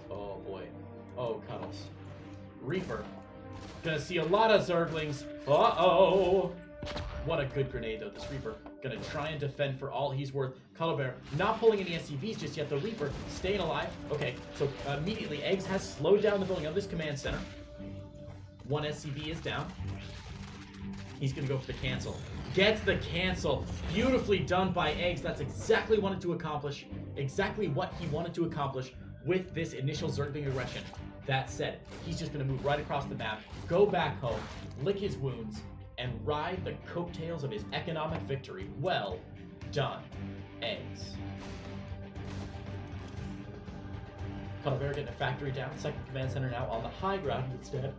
Oh boy. Oh, Cuddles. Reaper. Gonna see a lot of Zerglings. Uh-oh. What a good grenade, though, this Reaper. Gonna try and defend for all he's worth. Cuddlebear not pulling any SCVs just yet. The Reaper staying alive. Okay, so immediately Eggs has slowed down the building of this command center. 1 SCV is down. He's gonna go for the cancel. Gets the cancel. Beautifully done by Eggs. That's exactly what he wanted to accomplish. Exactly what he wanted to accomplish with this initial Zergling aggression. That said, he's just going to move right across the map, go back home, lick his wounds, and ride the coattails of his economic victory. Well done, Eggs. Cuddlebear getting a factory down. Second command center now on the high ground instead.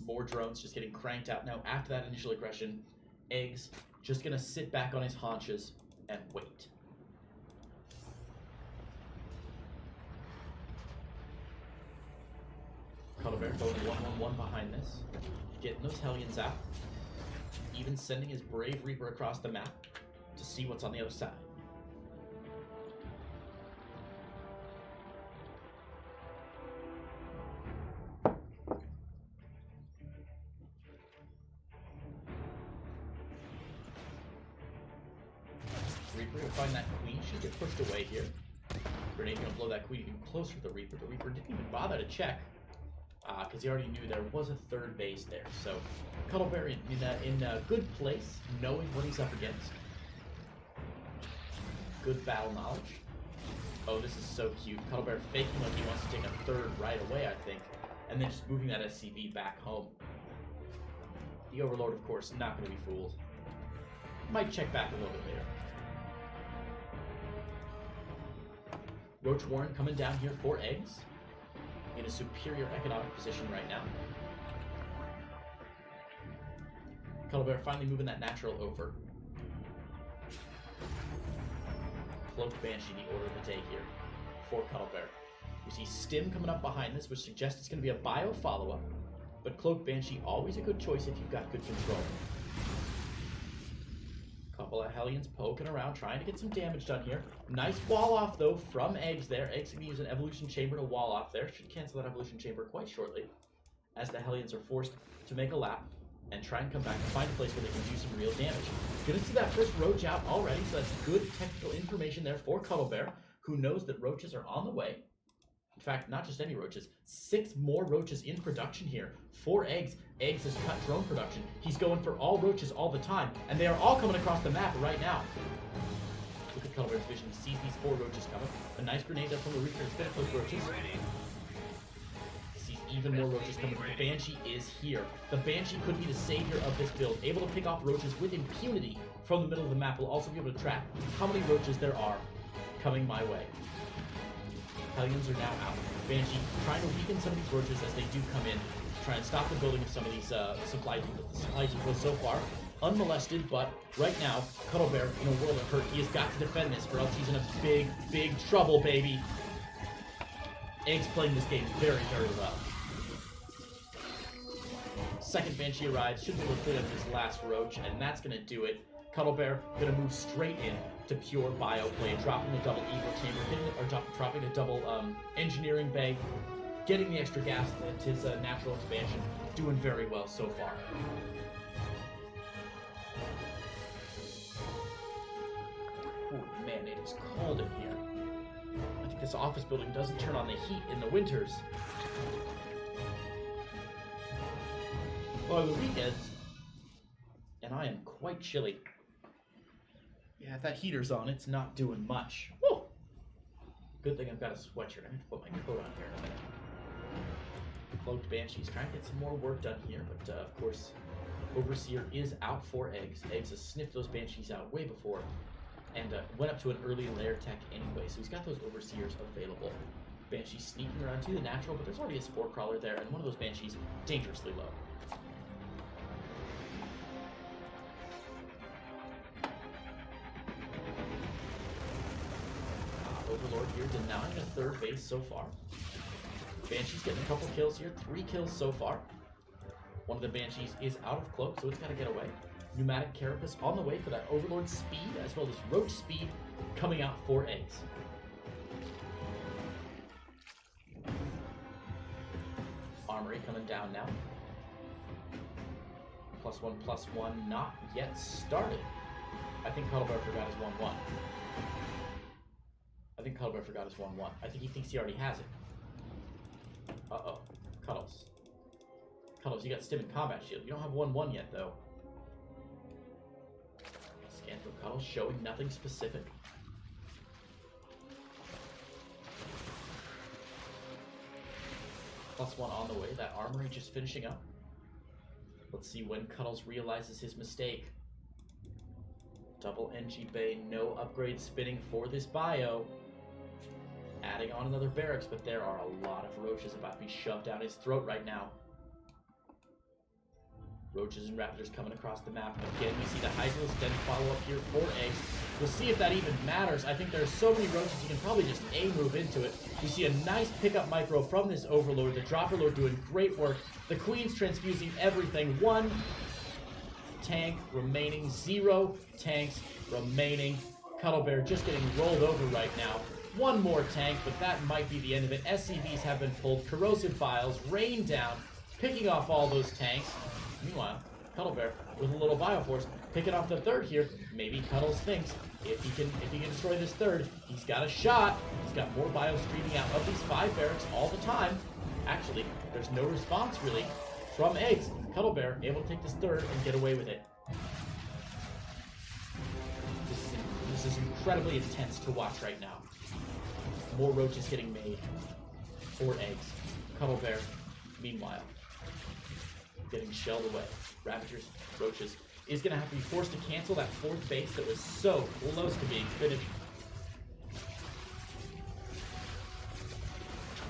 More drones just getting cranked out. Now, after that initial aggression, Eggs just going to sit back on his haunches and wait. Cuddlebear going 1-1-1 behind this. Getting those Hellions out. Even sending his Brave Reaper across the map to see what's on the other side. Reaper will find that Queen. Should get pushed away here. Grenade gonna blow that Queen even closer to the Reaper. The Reaper didn't even bother to check. Because he already knew there was a third base there. So, Cuddlebear in a good place, knowing what he's up against. Good battle knowledge. Oh, this is so cute. Cuddlebear faking like he wants to take a third right away, I think. And then just moving that SCV back home. The Overlord, of course, not going to be fooled. Might check back a little bit later. Roach Warren coming down here for Eggs. in a superior economic position right now. Cuddlebear finally moving that natural over. Cloaked Banshee, the order of the day here for Cuddlebear. We see Stim coming up behind this, which suggests it's going to be a bio follow-up. But Cloaked Banshee, always a good choice if you've got good control. Couple of Hellions poking around, trying to get some damage done here. Nice wall off, though, from eGGz there. eGGz going to use an Evolution Chamber to wall off there. Should cancel that Evolution Chamber quite shortly, as the Hellions are forced to make a lap and try and come back and find a place where they can do some real damage. Gonna see that first roach out already, so that's good technical information there for Cuddlebear, who knows that roaches are on the way. In fact, not just any roaches, 6 more roaches in production here for eGGz. eGGz has cut drone production. He's going for all roaches all the time, and they are all coming across the map right now. Look at Cuddlebear's vision. He sees these 4 roaches coming. A nice grenade there from the Reaper to finish those roaches. Even more roaches coming. The Banshee is here. The Banshee could be the savior of this build. Able to pick off roaches with impunity from the middle of the map. Will also be able to track how many roaches there are coming my way. Hellions are now out. Banshee trying to weaken some of these roaches as they do come in. Try and stop the building of some of these supply depots. The supply depots so far unmolested, but right now, Cuddlebear in a world of hurt. He has got to defend this or else he's in a big, big trouble, baby. eGGz playing this game very, very well. Second Banshee arrives, should be able to clear up this last roach, and that's going to do it. Cuddlebear going to move straight in to pure bio play, dropping the double Eagle Chamber, dropping a double Engineering Bay, getting the extra gas into his natural expansion, doing very well so far. Oh man, it is cold in here. I think this office building doesn't turn on the heat in the winters. Well, the weekends, and I am quite chilly. Yeah, if that heater's on, it's not doing much. Woo! Good thing I've got a sweatshirt. I have to put my coat on here in a minute. Cloaked Banshee's trying to get some more work done here, but of course, Overseer is out for eGGz. eGGz has sniffed those Banshees out way before, and went up to an early lair tech anyway, so he's got those Overseers available. Banshee sneaking around to the natural, but there's already a Spore Crawler there, and one of those Banshees dangerously low. Overlord here denying a third base so far. Banshee's getting a couple kills here, 3 kills so far. One of the Banshees is out of cloak, so it's got to get away. Pneumatic Carapace on the way for that Overlord speed, as well as Roach speed coming out for eGGz. Armory coming down now. +1/+1 not yet started. I think Cuddlebear forgot his 1/1. I think Cuddlebear forgot his 1/1. I think he thinks he already has it. Uh-oh. Cuddles. Cuddles, you got Stim and Combat Shield. You don't have 1/1 yet, though. Scan for Cuddles, showing nothing specific. +1 on the way. That Armory just finishing up. Let's see when Cuddles realizes his mistake. Double NG Bay, no upgrade spinning for this bio. Adding on another barracks, but there are a lot of roaches about to be shoved down his throat right now. Roaches and Raptors coming across the map. Again, we see the Hydralis Den follow-up here for eGGz. We'll see if that even matters. I think there's so many roaches, you can probably just A-move into it. We see a nice pickup micro from this Overlord. The Dropper Lord doing great work. The Queen's transfusing everything. 1 tank remaining. 0 tanks remaining. Cuddlebear just getting rolled over right now. 1 more tank, but that might be the end of it. SCVs have been pulled. Corrosive Vials rain down, picking off all those tanks. Meanwhile, Cuddlebear with a little Bioforce picking off the third here. Maybe Cuddles thinks if he can destroy this third, he's got a shot. He's got more bio streaming out of these 5 barracks all the time. Actually, there's no response really from eGGz. Cuddlebear able to take this third and get away with it. This is incredibly intense to watch right now. More roaches getting made for eGGz. Cuddlebear, meanwhile, getting shelled away. Raptors, roaches, is going to have to be forced to cancel that 4th base that was so close to being finished.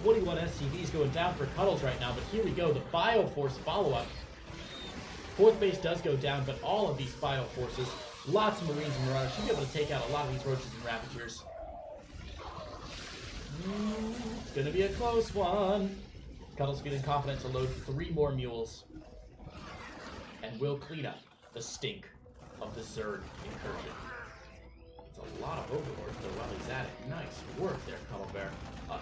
21 SCVs going down for Cuddles right now, but here we go, the Bioforce follow-up. Fourth base does go down, but all of these Bioforces, lots of Marines and Marauders, should be able to take out a lot of these Roaches and Ravagers. It's gonna be a close one. Cuddles feeling confident to load 3 more Mules. And will clean up the stink of the Zerg incursion. It's a lot of Overlords though while he's at it. Nice work there, Cuddlebear.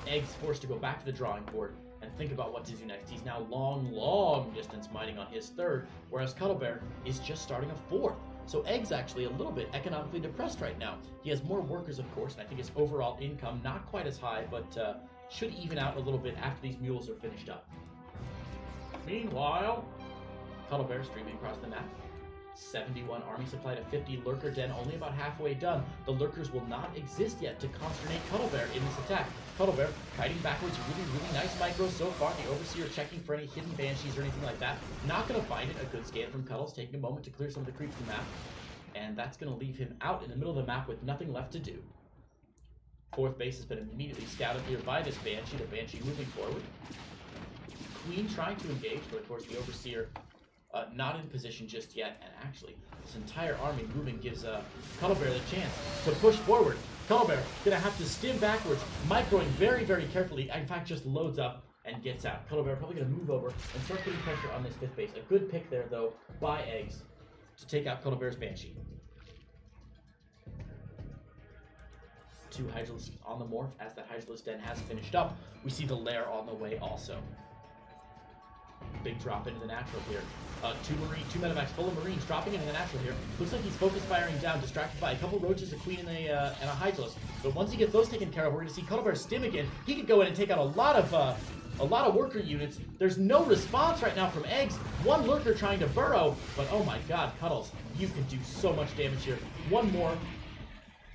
Egg's forced to go back to the drawing board and think about what to do next. He's now long distance mining on his 3rd, whereas Cuddlebear is just starting a 4th. So Egg's actually a little bit economically depressed right now. He has more workers, of course, and I think his overall income not quite as high, but should even out a little bit after these mules are finished up. Meanwhile, Cuddlebear streaming across the map. 71 army supply to 50. Lurker den only about halfway done. The lurkers will not exist yet to consternate Cuddlebear in this attack. Cuddlebear kiting backwards, really nice micro so far. The Overseer checking for any hidden banshees or anything like that. Not going to find it. A good scan from Cuddles, taking a moment to clear some of the creeps from the map. And that's going to leave him out in the middle of the map with nothing left to do. Fourth base has been immediately scouted here by this Banshee. The Banshee moving forward. Queen trying to engage, but of course the Overseer not in position just yet, and actually, this entire army moving gives Cuddlebear the chance to push forward. Cuddlebear gonna have to stim backwards, microing very carefully, in fact just loads up and gets out. Cuddlebear probably gonna move over and start putting pressure on this 5th base. A good pick there, though, by Eggs to take out Cuddlebear's Banshee. 2 Hydralisks on the morph. As that Hydralisk den has finished up, we see the lair on the way also. Big drop into the natural here. 2 medevacs full of Marines dropping into the natural here. Looks like he's focus firing down, distracted by a couple Roaches, a Queen, and a Hydralisk. But once he gets those taken care of, we're going to see Cuddlebear stim again. He could go in and take out a lot of worker units. There's no response right now from Eggs. 1 lurker trying to burrow, but oh my god, Cuddles, you can do so much damage here. 1 more.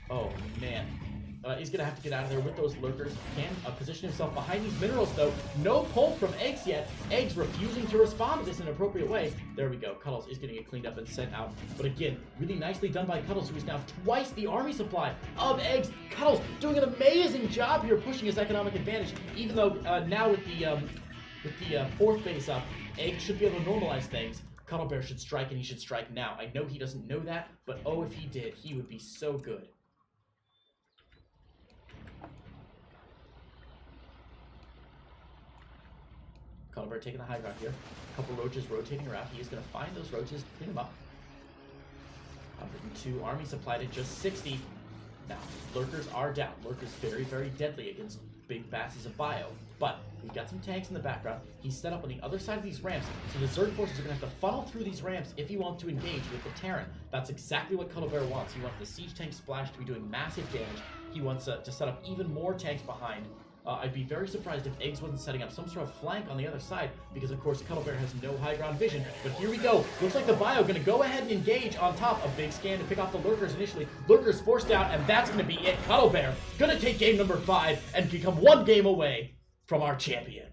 Oh man. He's going to have to get out of there with those lurkers. Can position himself behind these minerals, though. No pull from Eggs yet. Eggs refusing to respond to this in an appropriate way. There we go. Cuddles is going to get cleaned up and sent out. But again, really nicely done by Cuddles, who is now twice the army supply of Eggs. Cuddles doing an amazing job here, pushing his economic advantage. Even though now with the 4th base up, Eggs should be able to normalize things. Cuddlebear should strike, and he should strike now. I know he doesn't know that, but oh, if he did, he would be so good. Cuddlebear taking the high ground here. A couple Roaches rotating around. He is going to find those Roaches, clean them up. 102 army supply to just 60. Now, Lurkers are down. Lurkers very deadly against big masses of bio. But we've got some tanks in the background. He's set up on the other side of these ramps, so the Zerg forces are going to have to funnel through these ramps if he wants to engage with the Terran. That's exactly what Cuddlebear wants. He wants the siege tank splash to be doing massive damage. He wants to set up even more tanks behind. I'd be very surprised if Eggs wasn't setting up some sort of flank on the other side, because of course Cuddlebear has no high ground vision. But here we go. Looks like the bio going to go ahead and engage on top. A big scan to pick off the Lurkers initially. Lurkers forced out, and that's going to be it. Cuddlebear going to take game number 5 and become 1 game away from our champion.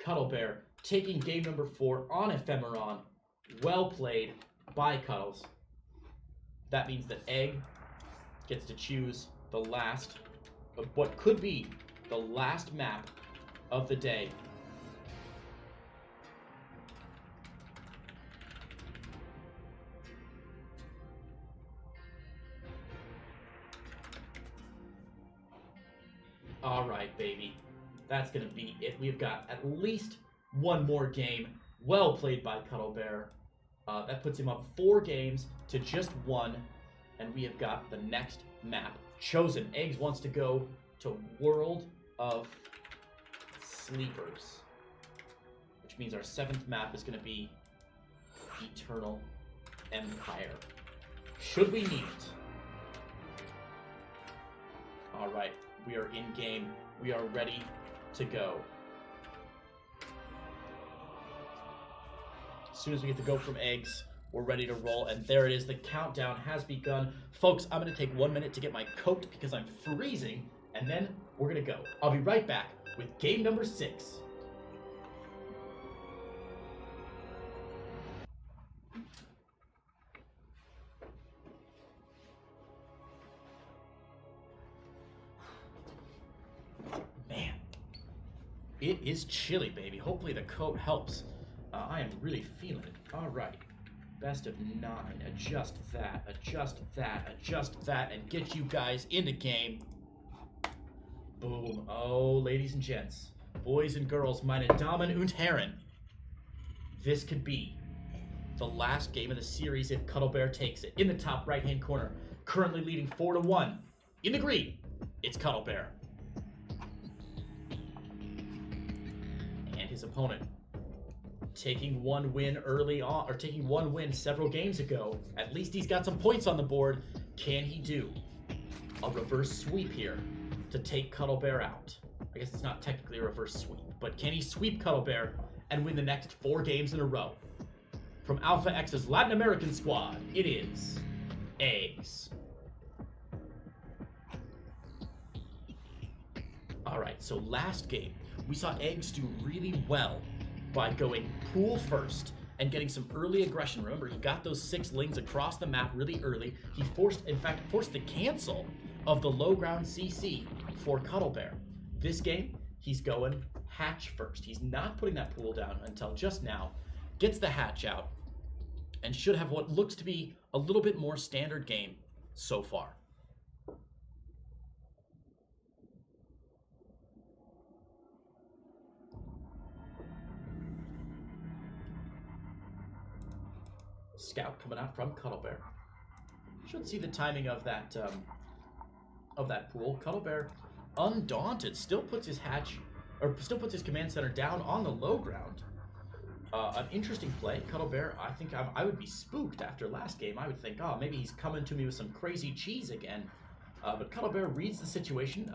Cuddlebear taking game number 4 on Ephemeron. Well played by Cuddles. That means that Egg gets to choose the last of what could be the last map of the day. All right, baby. That's going to be it. We've got at least 1 more game. Well played by Cuddlebear. That puts him up 4 games to just 1. And we have got the next map chosen. Eggs wants to go to World of Sleepers, which means our 7th map is going to be Eternal Empire. Should we need it? All right, we are in game. We are ready to go. As soon as we get the go from Eggs, we're ready to roll, and there it is. The countdown has begun. Folks, I'm going to take 1 minute to get my coat because I'm freezing, and then we're going to go. I'll be right back with game number 6. It is chilly, baby. Hopefully the coat helps. I am really feeling it. All right. Best of 9. Adjust that, adjust that, adjust that, and get you guys in the game. Boom. Oh, ladies and gents, boys and girls, meine Damen und Herren, this could be the last game of the series if Cuddlebear takes it. In the top right-hand corner, currently leading 4-1. In the green, it's Cuddlebear. And his opponent taking one win early on, or taking one win several games ago. At least he's got some points on the board. Can he do a reverse sweep here to take Cuddlebear out? I guess it's not technically a reverse sweep, but can he sweep Cuddlebear and win the next 4 games in a row? From Alpha X's Latin American squad, it is eGGz. Alright, so last game, we saw eGGz do really well by going pool first and getting some early aggression. Remember, he got those 6 lings across the map really early. He forced the cancel of the low ground CC for Cuddlebear. This game, he's going hatch first. He's not putting that pool down until just now. Gets the hatch out and should have what looks to be a little bit more standard game so far. Scout coming out from Cuddlebear. Should see the timing of that pool. Cuddlebear, undaunted, still puts his command center down on the low ground. An interesting play. Cuddlebear, I think I would be spooked after last game. I would think, oh, maybe he's coming to me with some crazy cheese again. But Cuddlebear reads the situation,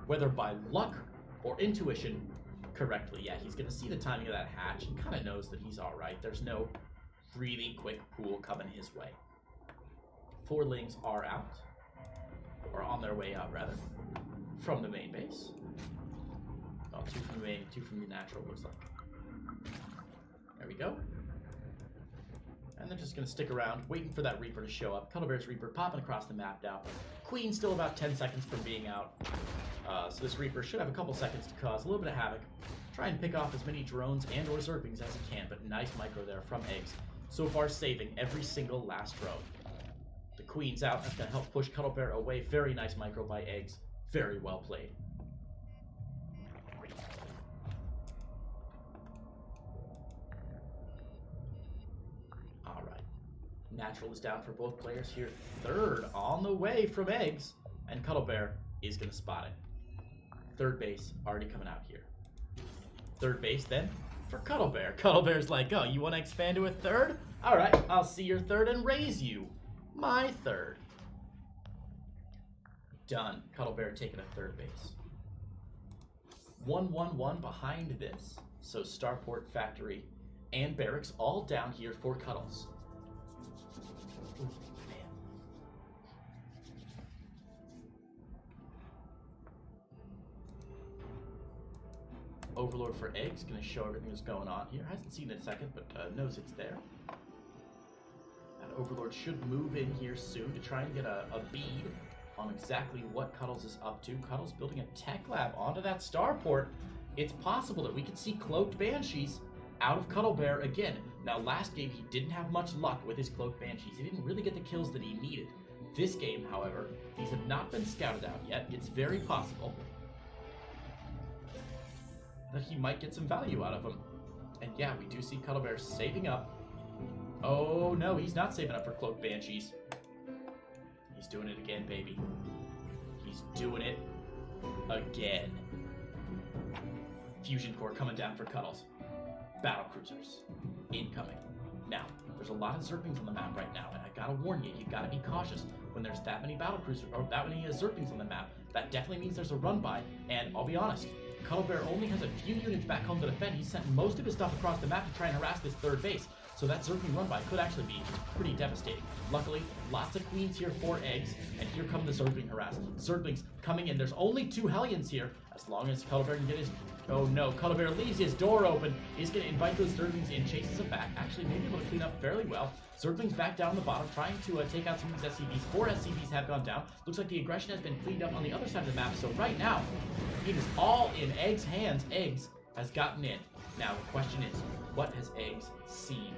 whether by luck or intuition, correctly. Yeah, he's going to see the timing of that hatch and kind of knows that he's all right. There's no really quick pool coming his way. 4 lings are out, or on their way out rather, from the main base. Oh, 2 from the main, 2 from the natural, looks like. There we go. And they're just going to stick around, waiting for that Reaper to show up. Cuddlebear's Reaper popping across the map now. Queen still about 10 seconds from being out. So this Reaper should have a couple seconds to cause a little bit of havoc. Try and pick off as many drones and or Zerglings as he can, but nice micro there from eGGz. So far saving every single last row. The Queen's out. That's going to help push Cuddlebear away. Very nice micro by eGGz. Very well played. Alright. Natural is down for both players here. 3rd on the way from eGGz. And Cuddlebear is going to spot it. 3rd base already coming out here. 3rd base then for Cuddlebear. Cuddlebear's like, oh, you want to expand to a 3rd? Alright, I'll see your 3rd and raise you. My 3rd. Done. Cuddlebear taking a 3rd base. 1-1-1 behind this. So Starport, Factory, and Barracks all down here for Cuddles. Ooh, man. Overlord for eGGz, going to show everything that's going on here. Hasn't seen it in a second, but knows it's there. And Overlord should move in here soon to try and get a bead on exactly what Cuddles is up to. Cuddles building a tech lab onto that starport. It's possible that we could see Cloaked Banshees out of Cuddlebear again. Now, last game, he didn't have much luck with his Cloaked Banshees. He didn't really get the kills that he needed. This game, however, these have not been scouted out yet. It's very possible that he might get some value out of them. And yeah, we do see Cuddlebear saving up. Oh no, he's not saving up for Cloaked Banshees. He's doing it again, baby. He's doing it again. Fusion Core coming down for Cuddles. Battle Cruisers incoming. Now, there's a lot of Zerglings on the map right now, and I gotta warn you, you gotta be cautious when there's that many Battle Cruisers, or that many Zerglings on the map. That definitely means there's a run by, and I'll be honest, Cuddlebear only has a few units back home to defend. He sent most of his stuff across the map to try and harass this 3rd base. So that Zergling run by could actually be pretty devastating. Luckily, lots of Queens here for eGGz, and here come the Zergling harass. Zerglings coming in. There's only 2 Hellions here. As long as Cuddlebear can get his... Oh no, Cuddlebear leaves his door open. He's going to invite those Zerglings in, chases them back. Actually, maybe able to clean up fairly well. Zerglings back down the bottom, trying to take out some of these SCVs. 4 SCVs have gone down. Looks like the aggression has been cleaned up on the other side of the map. So right now, it is all in eGGz hands. eGGz has gotten in. Now, the question is, what has eGGz seen?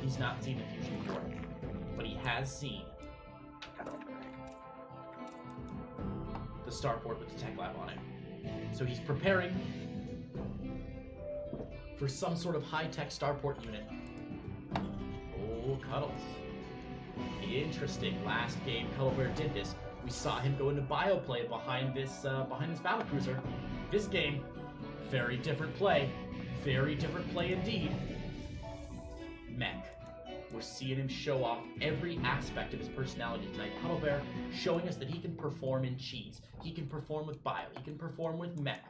He's not seen the fusion core, but he has seen the starport with the tech lab on it. So he's preparing for some sort of high-tech starport unit. Oh, Cuddles. Interesting. Last game, Cuddlebear did this. We saw him go into bioplay behind this battlecruiser. This game, very different play. Very different play indeed. Mech. We're seeing him show off every aspect of his personality tonight. Cuddlebear showing us that he can perform in cheese. He can perform with bio. He can perform with mech.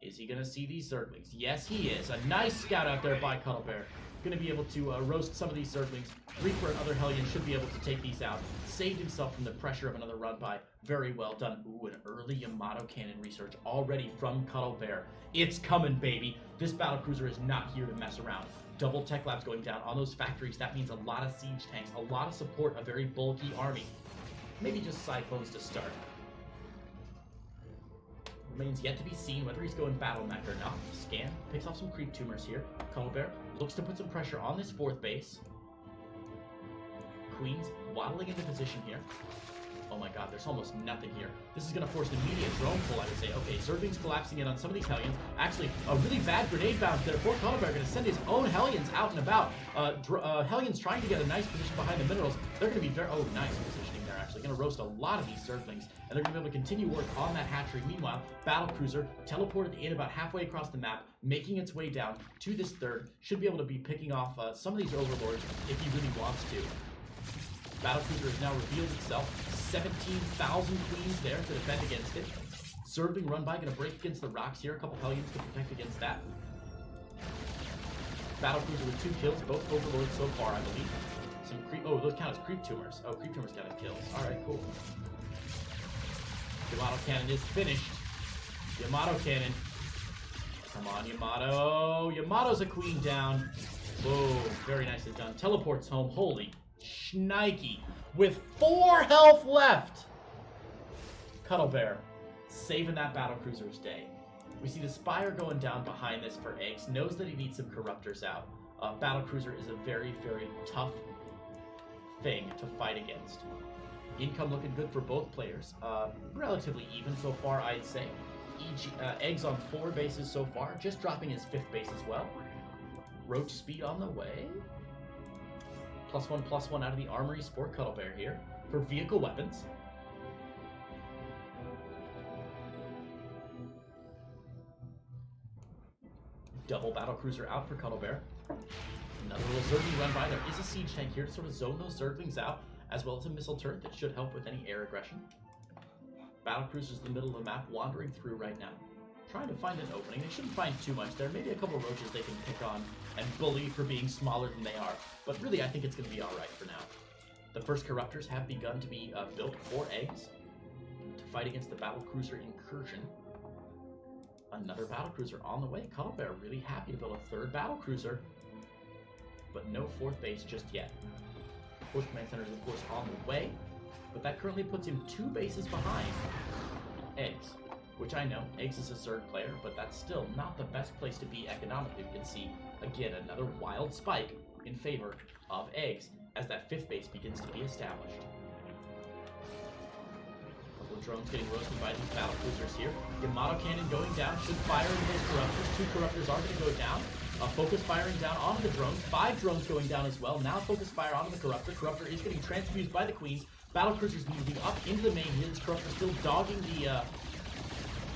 Is he going to see these Zerglings? Yes, he is. A nice scout out there by Cuddlebear. Going to be able to roast some of these Zerglings. Reaper and other Hellions should be able to take these out. Saved himself from the pressure of another run by. Very well done. Ooh, an early Yamato cannon research already from Cuddlebear. It's coming, baby. This battlecruiser is not here to mess around. Double tech labs going down on those factories. That means a lot of siege tanks, a lot of support, a very bulky army. Maybe just Cyclones to start. Remains yet to be seen whether he's going battle mech or not. Scan, picks off some creep tumors here. Cuddlebear looks to put some pressure on this fourth base. Queens waddling into position here. Oh my god, there's almost nothing here. This is going to force an immediate drone pull, I would say. Okay, Zerglings collapsing in on some of these Hellions. Actually, a really bad grenade bounce there. Poor Cuddlebear going to send his own Hellions out and about. Hellions trying to get a nice position behind the minerals. They're going to be very... Oh, nice positioning there, actually. Going to roast a lot of these Zerglings, and they're going to be able to continue work on that hatchery. Meanwhile, Battlecruiser teleported in about halfway across the map, making its way down to this third. Should be able to be picking off some of these Overlords if he really wants to. Battlecruiser has now revealed itself. 17,000 Queens there to defend against it. Zergling run by, going to break against the rocks here. A couple Hellions to protect against that. Battlecruiser with 2 kills, both Overlords so far, I believe. Some creep. Oh, those count as creep tumors. Oh, creep tumors count as kills. All right, cool. Yamato cannon is finished. Yamato cannon. Come on, Yamato. Yamato's a queen down. Whoa, very nicely done. Teleports home. Holy shnikey. With 4 health left. Cuddlebear saving that battlecruiser's day. We see the Spire going down behind this for eGGz. Knows that he needs some corruptors out. Battlecruiser is a very, very tough thing to fight against. Income looking good for both players. Relatively even so far, I'd say. eGGz on 4 bases so far, just dropping his 5th base as well. Roach speed on the way. +1/+1 out of the armories for Cuddlebear here. For vehicle weapons. Double battlecruiser out for Cuddlebear. Another little Zergling run by. There is a siege tank here to sort of zone those Zerglings out, as well as a missile turret that should help with any air aggression. Battlecruiser's in the middle of the map, wandering through right now. Trying to find an opening. They shouldn't find too much there. Maybe a couple roaches they can pick on and bully for being smaller than they are. But really, I think it's going to be alright for now. The first Corruptors have begun to be built for eGGz to fight against the Battlecruiser incursion. Another Battlecruiser on the way. Cuddlebear really happy to build a 3rd Battlecruiser, but no 4th base just yet. 4th Command Center is, of course, on the way, but that currently puts him 2 bases behind eGGz. Which I know, eGGz is a Zerg player, but that's still not the best place to be economically. We can see, again, another wild spike in favor of eGGz as that 5th base begins to be established. A couple of drones getting roasted by these battlecruisers here. Yamato cannon going down, should fire into those Corruptors. 2 Corruptors are going to go down. Focus firing down onto the drones. 5 drones going down as well. Now focus fire onto the Corruptor. Corruptor is getting transfused by the Queens. Battlecruisers moving up into the main here. This Corruptor still dogging the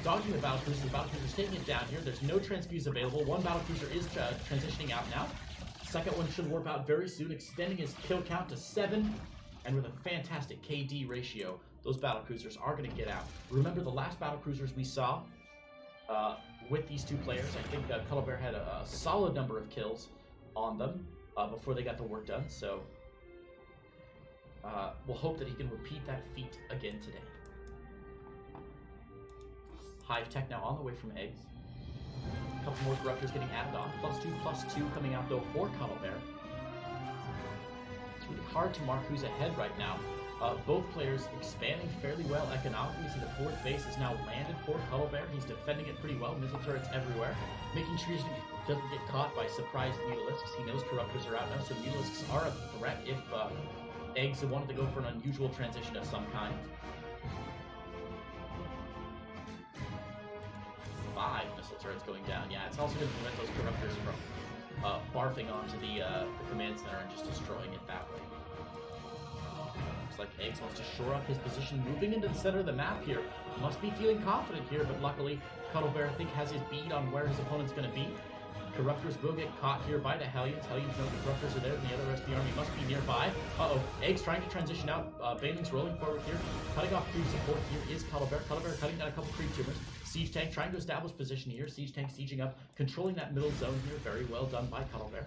Battlecruiser. The Battlecruiser's taking it down here. There's no transfuse available. 1 Battlecruiser is transitioning out now. Second one should warp out very soon, extending his kill count to 7. And with a fantastic KD ratio, those Battlecruisers are going to get out. Remember the last Battlecruisers we saw with these 2 players. I think Cuddlebear had a solid number of kills on them before they got the work done. So we'll hope that he can repeat that feat again today. Hive Tech now on the way from eGGz. A couple more Corruptors getting added on. +2/+2 coming out though for Cuddlebear. It's really hard to mark who's ahead right now. Both players expanding fairly well economically. See, the fourth base is now landed for Cuddlebear. He's defending it pretty well. Missile turrets everywhere, making sure he doesn't get caught by surprise Mutalisks. He knows Corruptors are out now, so Mutalisks are a threat if eGGz wanted to go for an unusual transition of some kind. 5 missile turrets going down. Yeah, it's also going to prevent those Corruptors from barfing onto the command center and just destroying it that way. Looks like eGGz wants to shore up his position, moving into the center of the map here. Must be feeling confident here, but luckily Cuddlebear, I think, has his bead on where his opponent's going to be. Corruptors will get caught here by the Hellions. Hellions know the Corruptors are there, and the other rest of the army must be nearby. Uh-oh, eGGz trying to transition out. Baneling's rolling forward here. Cutting off creep support here is Cuddlebear. Cuddlebear cutting down a couple creep tumors. Siege Tank trying to establish position here. Siege Tank sieging up, controlling that middle zone here. Very well done by Cuddlebear.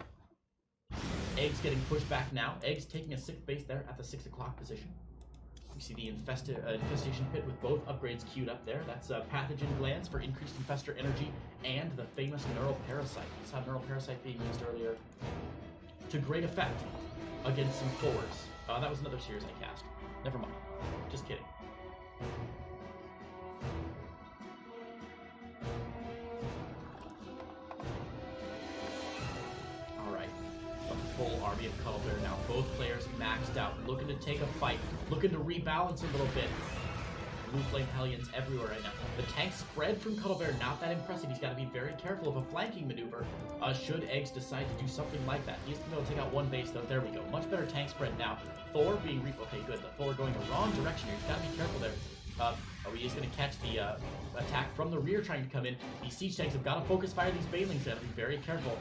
eGGz getting pushed back now. eGGz taking a 6th base there at the 6 o'clock position. You see the infestation pit with both upgrades queued up there. That's pathogen glands for increased infestor energy and the famous neural parasite. We saw neural parasite being used earlier to great effect against some Thors. That was another series I cast. Never mind. Just kidding. Full army of Cuddlebear now. Both players maxed out, looking to take a fight, looking to rebalance a little bit. Blue Flame Hellions everywhere right now. The tank spread from Cuddlebear, not that impressive. He's got to be very careful of a flanking maneuver should eGGz decide to do something like that. He's going to be able to take out one base, though. There we go. Much better tank spread now. Thor being okay, good. The Thor going the wrong direction here. He's got to be careful there. He is going to catch the attack from the rear trying to come in. These siege tanks have got to focus fire these banelings. Got to be very careful.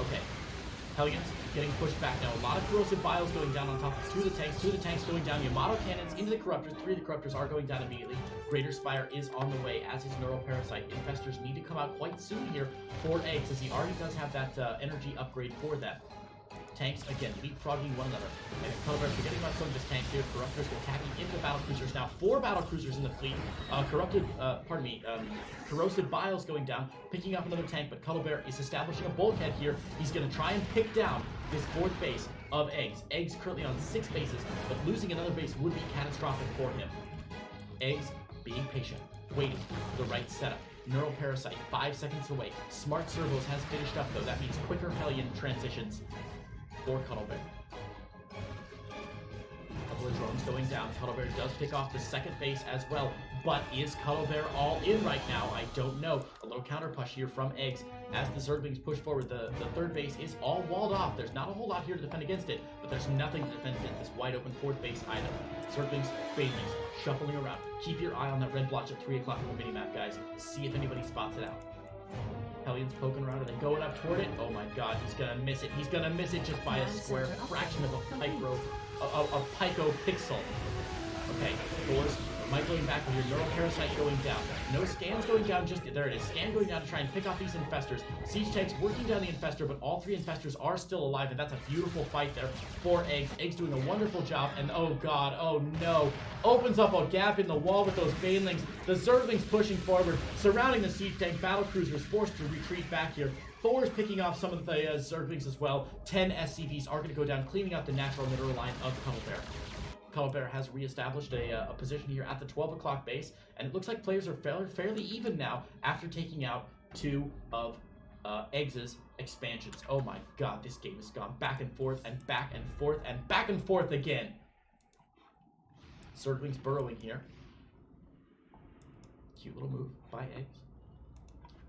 Okay. Hellions getting pushed back now. A lot of corrosive biles going down on top of 2 of the tanks going down. Yamato cannons into the Corruptors. 3 of the Corruptors are going down immediately. Greater Spire is on the way, as is Neural Parasite. Infestors need to come out quite soon here for eGGz, as he already does have that energy upgrade for that. Tanks, again, leapfrogging one another. And Cuddlebear forgetting about some of his tanks here. Corruptors attacking into the battlecruisers now. 4 battlecruisers in the fleet. Corrosive biles going down, picking up another tank, but Cuddlebear is establishing a bulkhead here. He's going to try and pick down this 4th base of eGGz. eGGz currently on 6 bases, but losing another base would be catastrophic for him. eGGz being patient, waiting for the right setup. Neural Parasite, 5 seconds away. Smart Servos has finished up, though. That means quicker Hellion transitions for Cuddlebear. Couple of drones going down. Cuddlebear does pick off the 2nd base as well, but is Cuddlebear all in right now? I don't know. A little counter push here from eGGz as the Zerglings push forward. The 3rd base is all walled off. There's not a whole lot here to defend against it, but there's nothing to defend against this wide open 4th base either. Zerglings, banelings, shuffling around. Keep your eye on that red blotch at 3 o'clock on the minimap, guys. See if anybody spots it out. Hellions poking around and then going up toward it. Oh my god, he's gonna miss it. He's gonna miss it just by a square fraction of a pico pixel. Okay, Thors microing back with your Neural Parasite going down. No scans going down just yet. There it is. Scan going down to try and pick off these infestors. Siege tanks working down the infestor, but all 3 infestors are still alive, and that's a beautiful fight there for eGGz. eGGz doing a wonderful job, and oh god, oh no. Opens up a gap in the wall with those banelings. The Zerglings pushing forward, surrounding the siege tank. Battlecruisers forced to retreat back here. Thor's picking off some of the Zerglings as well. 10 SCVs are going to go down, cleaning up the natural mineral line of Cuddlebear. Cuddlebear has reestablished a position here at the 12 o'clock base, and it looks like players are fairly even now after taking out 2 of eGGz's expansions. Oh my god, this game has gone back and forth and back and forth and back and forth again. Zerglings burrowing here. Cute little move by eGGz.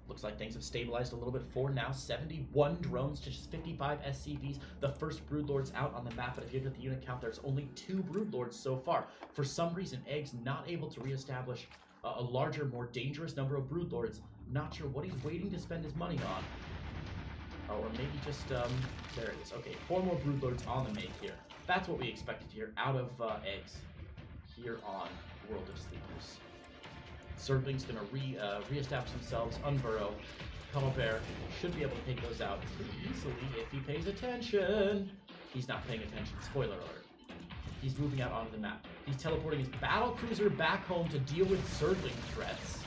Looks like things have stabilized a little bit for now. 71 drones to just 55 SCVs. The first Broodlords out on the map, but if you look at the unit count, there's only 2 Broodlords so far. For some reason, eGGz not able to reestablish a larger, more dangerous number of Broodlords. Not sure what he's waiting to spend his money on. Oh, or maybe just, there it is. Okay, 4 more Broodlords on the make here. That's what we expected here out of eGGz here on World of Sleepers. Zergling's going to reestablish themselves, unburrow. Cuddlebear should be able to take those out pretty easily if he pays attention. He's not paying attention. Spoiler alert. He's moving out onto the map. He's teleporting his battlecruiser back home to deal with Zergling threats.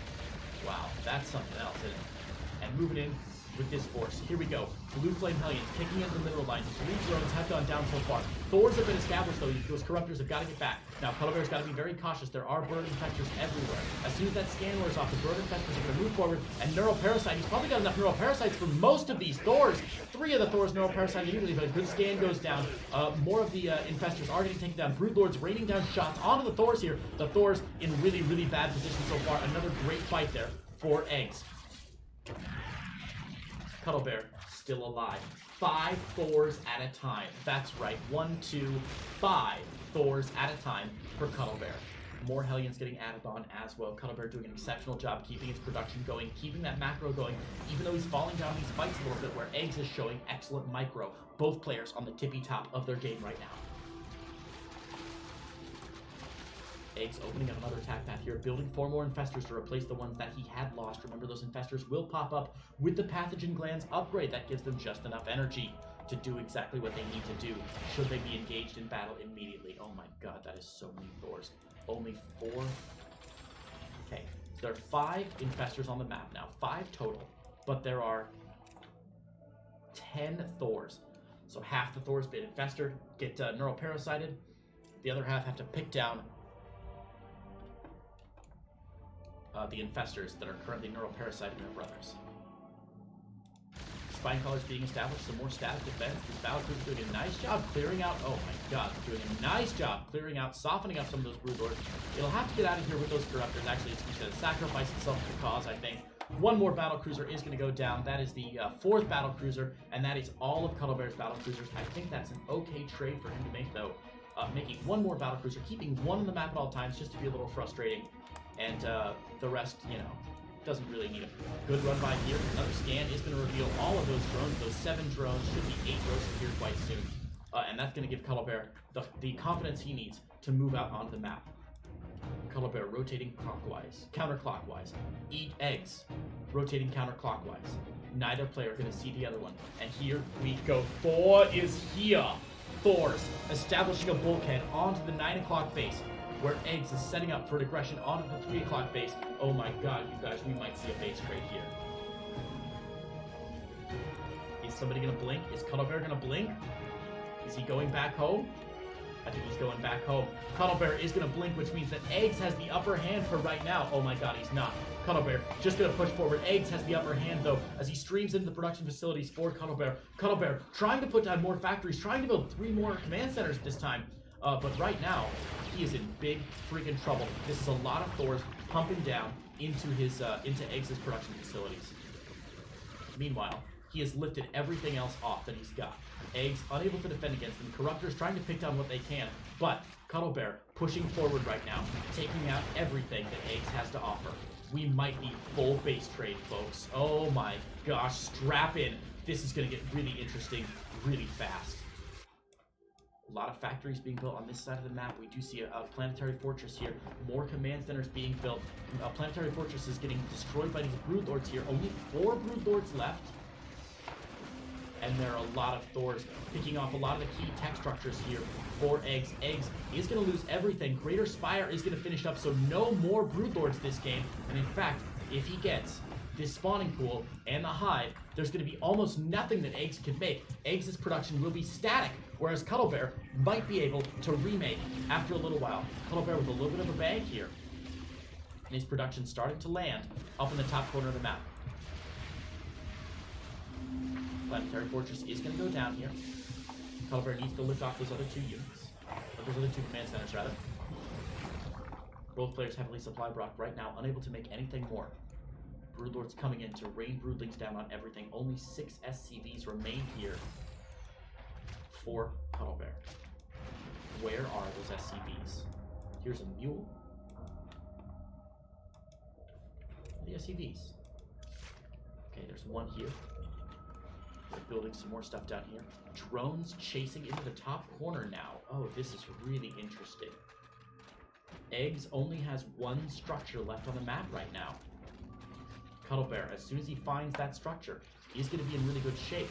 Wow, that's something else, isn't it? And moving in with this force. Here we go. Blue Flame Hellions kicking into the mineral lines. 3 drones have gone down so far. Thors have been established, though. Those Corruptors have got to get back. Now, Cuddlebear's got to be very cautious. There are bird infestors everywhere. As soon as that scan wears off, the bird infestors are going to move forward. And Neural Parasite, he's probably got enough Neural Parasites for most of these Thors. 3 of the Thors Neural Parasite immediately, but a good scan goes down. More of the infestors are getting taken down. Broodlords raining down shots onto the Thors here. The Thors in really, really bad position so far. Another great fight there for eGGz. Cuddlebear still alive. 5 Thors at a time. That's right. 1, 2, 5 Thors at a time for Cuddlebear. More Hellions getting added on as well. Cuddlebear doing an exceptional job keeping his production going, keeping that macro going, even though he's falling down these fights a little bit, where eGGz is showing excellent micro. Both players on the tippy top of their game right now. eGGz opening up another attack path here, building 4 more infestors to replace the ones that he had lost. Remember, those infestors will pop up with the pathogen glands upgrade. That gives them just enough energy to do exactly what they need to do should they be engaged in battle immediately. Oh my god, that is so many Thors. Only 4. Okay, so there are 5 infestors on the map now. 5 total, but there are 10 Thors. So half the Thors been infested, get neural parasited. The other half have to pick down the infestors that are currently neural parasiting their brothers. Spine collars being established, some more static defense. This battlecruiser doing a nice job clearing out. Oh my god, doing a nice job clearing out, softening up some of those broodlords. It'll have to get out of here with those corruptors. Actually, it's going to sacrifice itself to the cause, I think. One more battlecruiser is going to go down. That is the 4th battlecruiser, and that is all of Cuddlebear's battlecruisers. I think that's an okay trade for him to make, though. Making 1 more battlecruiser, keeping 1 on the map at all times, just to be a little frustrating. And the rest, you know, doesn't really need a good run by here. Another scan is going to reveal all of those drones. Those 7 drones, should be 8 roasted here quite soon. And that's going to give Cuddlebear the confidence he needs to move out onto the map. Cuddlebear rotating clockwise, counterclockwise. eGGz rotating counterclockwise. Neither player going to see the other one. And here we go. Thor is here. Thors establishing a bulkhead onto the 9 o'clock base, where eGGz is setting up for an aggression onto the 3 o'clock base. Oh my god, you guys, we might see a base trade here. Is somebody gonna blink? Is Cuddlebear gonna blink? Is he going back home? I think he's going back home. Cuddlebear is gonna blink, which means that eGGz has the upper hand for right now. Oh my god, he's not. Cuddlebear just gonna push forward. eGGz has the upper hand, though, as he streams into the production facilities for Cuddlebear. Cuddlebear trying to put down more factories, trying to build 3 more command centers this time. But right now, he is in big freaking trouble. This is a lot of Thors pumping down into his into eGGz's production facilities. Meanwhile, he has lifted everything else off that he's got. eGGz unable to defend against them. Corruptors trying to pick down what they can. But Cuddlebear pushing forward right now, taking out everything that eGGz has to offer. We might be full base trade, folks. Oh my gosh, strap in. This is going to get really interesting really fast. A lot of factories being built on this side of the map. We do see a planetary fortress here. More command centers being built. A planetary fortress is getting destroyed by these broodlords here. Only 4 broodlords left. And there are a lot of Thors picking off a lot of the key tech structures here for eGGz. eGGz is going to lose everything. Greater Spire is going to finish up, so no more broodlords this game. And in fact, if he gets this spawning pool and the hive, there's going to be almost nothing that eGGz can make. eGGz's production will be static, whereas Cuddlebear might be able to remake after a little while. Cuddlebear with a little bit of a bag here. And his production starting to land up in the top corner of the map. Planetary Fortress is going to go down here. Cuddlebear needs to lift off those other 2 units. Or those other 2 command centers, rather. Both players heavily supply blocked right now, unable to make anything more. Broodlords coming in to rain broodlings down on everything. Only 6 SCVs remain here for Cuddlebear. Where are those SCVs? Here's a mule. The SCVs. Okay, there's one here. They're building some more stuff down here. Drones chasing into the top corner now. Oh, this is really interesting. eGGz only has 1 structure left on the map right now. Cuddlebear, as soon as he finds that structure, he's going to be in really good shape.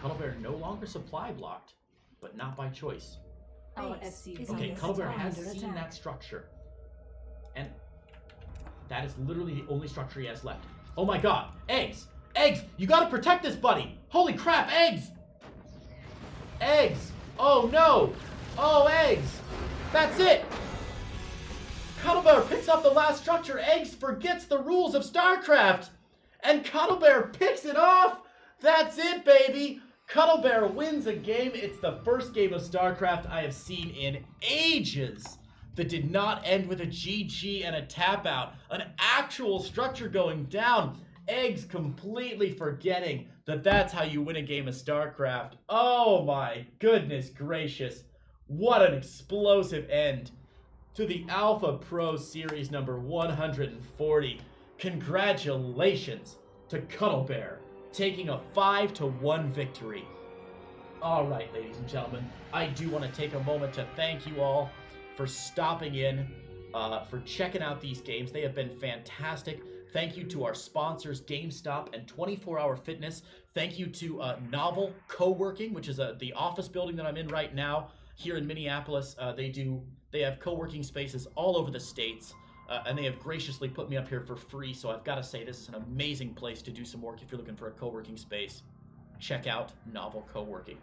Cuddlebear no longer supply blocked, but not by choice. Okay, Cuddlebear has seen that structure. And that is literally the only structure he has left. Oh my god, eGGz! Eggs, you gotta protect this buddy. Holy crap, eggs. Eggs. Oh no. Oh, eggs. That's it. Cuddlebear picks up the last structure. Eggs forgets the rules of StarCraft. And Cuddlebear picks it off. That's it, baby. Cuddlebear wins a game. It's the first game of StarCraft I have seen in ages that did not end with a GG and a tap out. An actual structure going down. Eggs completely forgetting that that's how you win a game of StarCraft. Oh my goodness gracious. What an explosive end to the Alpha Pro Series number 140. Congratulations to Cuddlebear, taking a 5-1 victory. All right, ladies and gentlemen, I do want to take a moment to thank you all for stopping in, for checking out these games. They have been fantastic. Thank you to our sponsors, GameStop and 24-Hour Fitness. Thank you to Novel Co-working, which is the office building that I'm in right now here in Minneapolis. They have co-working spaces all over the states, and they have graciously put me up here for free. So I've got to say, this is an amazing place to do some work if you're looking for a co-working space. Check out Novel Co-working.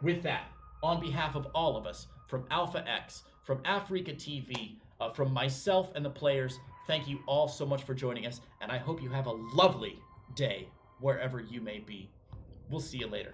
With that, on behalf of all of us, from Alpha X, from Africa TV, from myself and the players, thank you all so much for joining us, and I hope you have a lovely day wherever you may be. We'll see you later.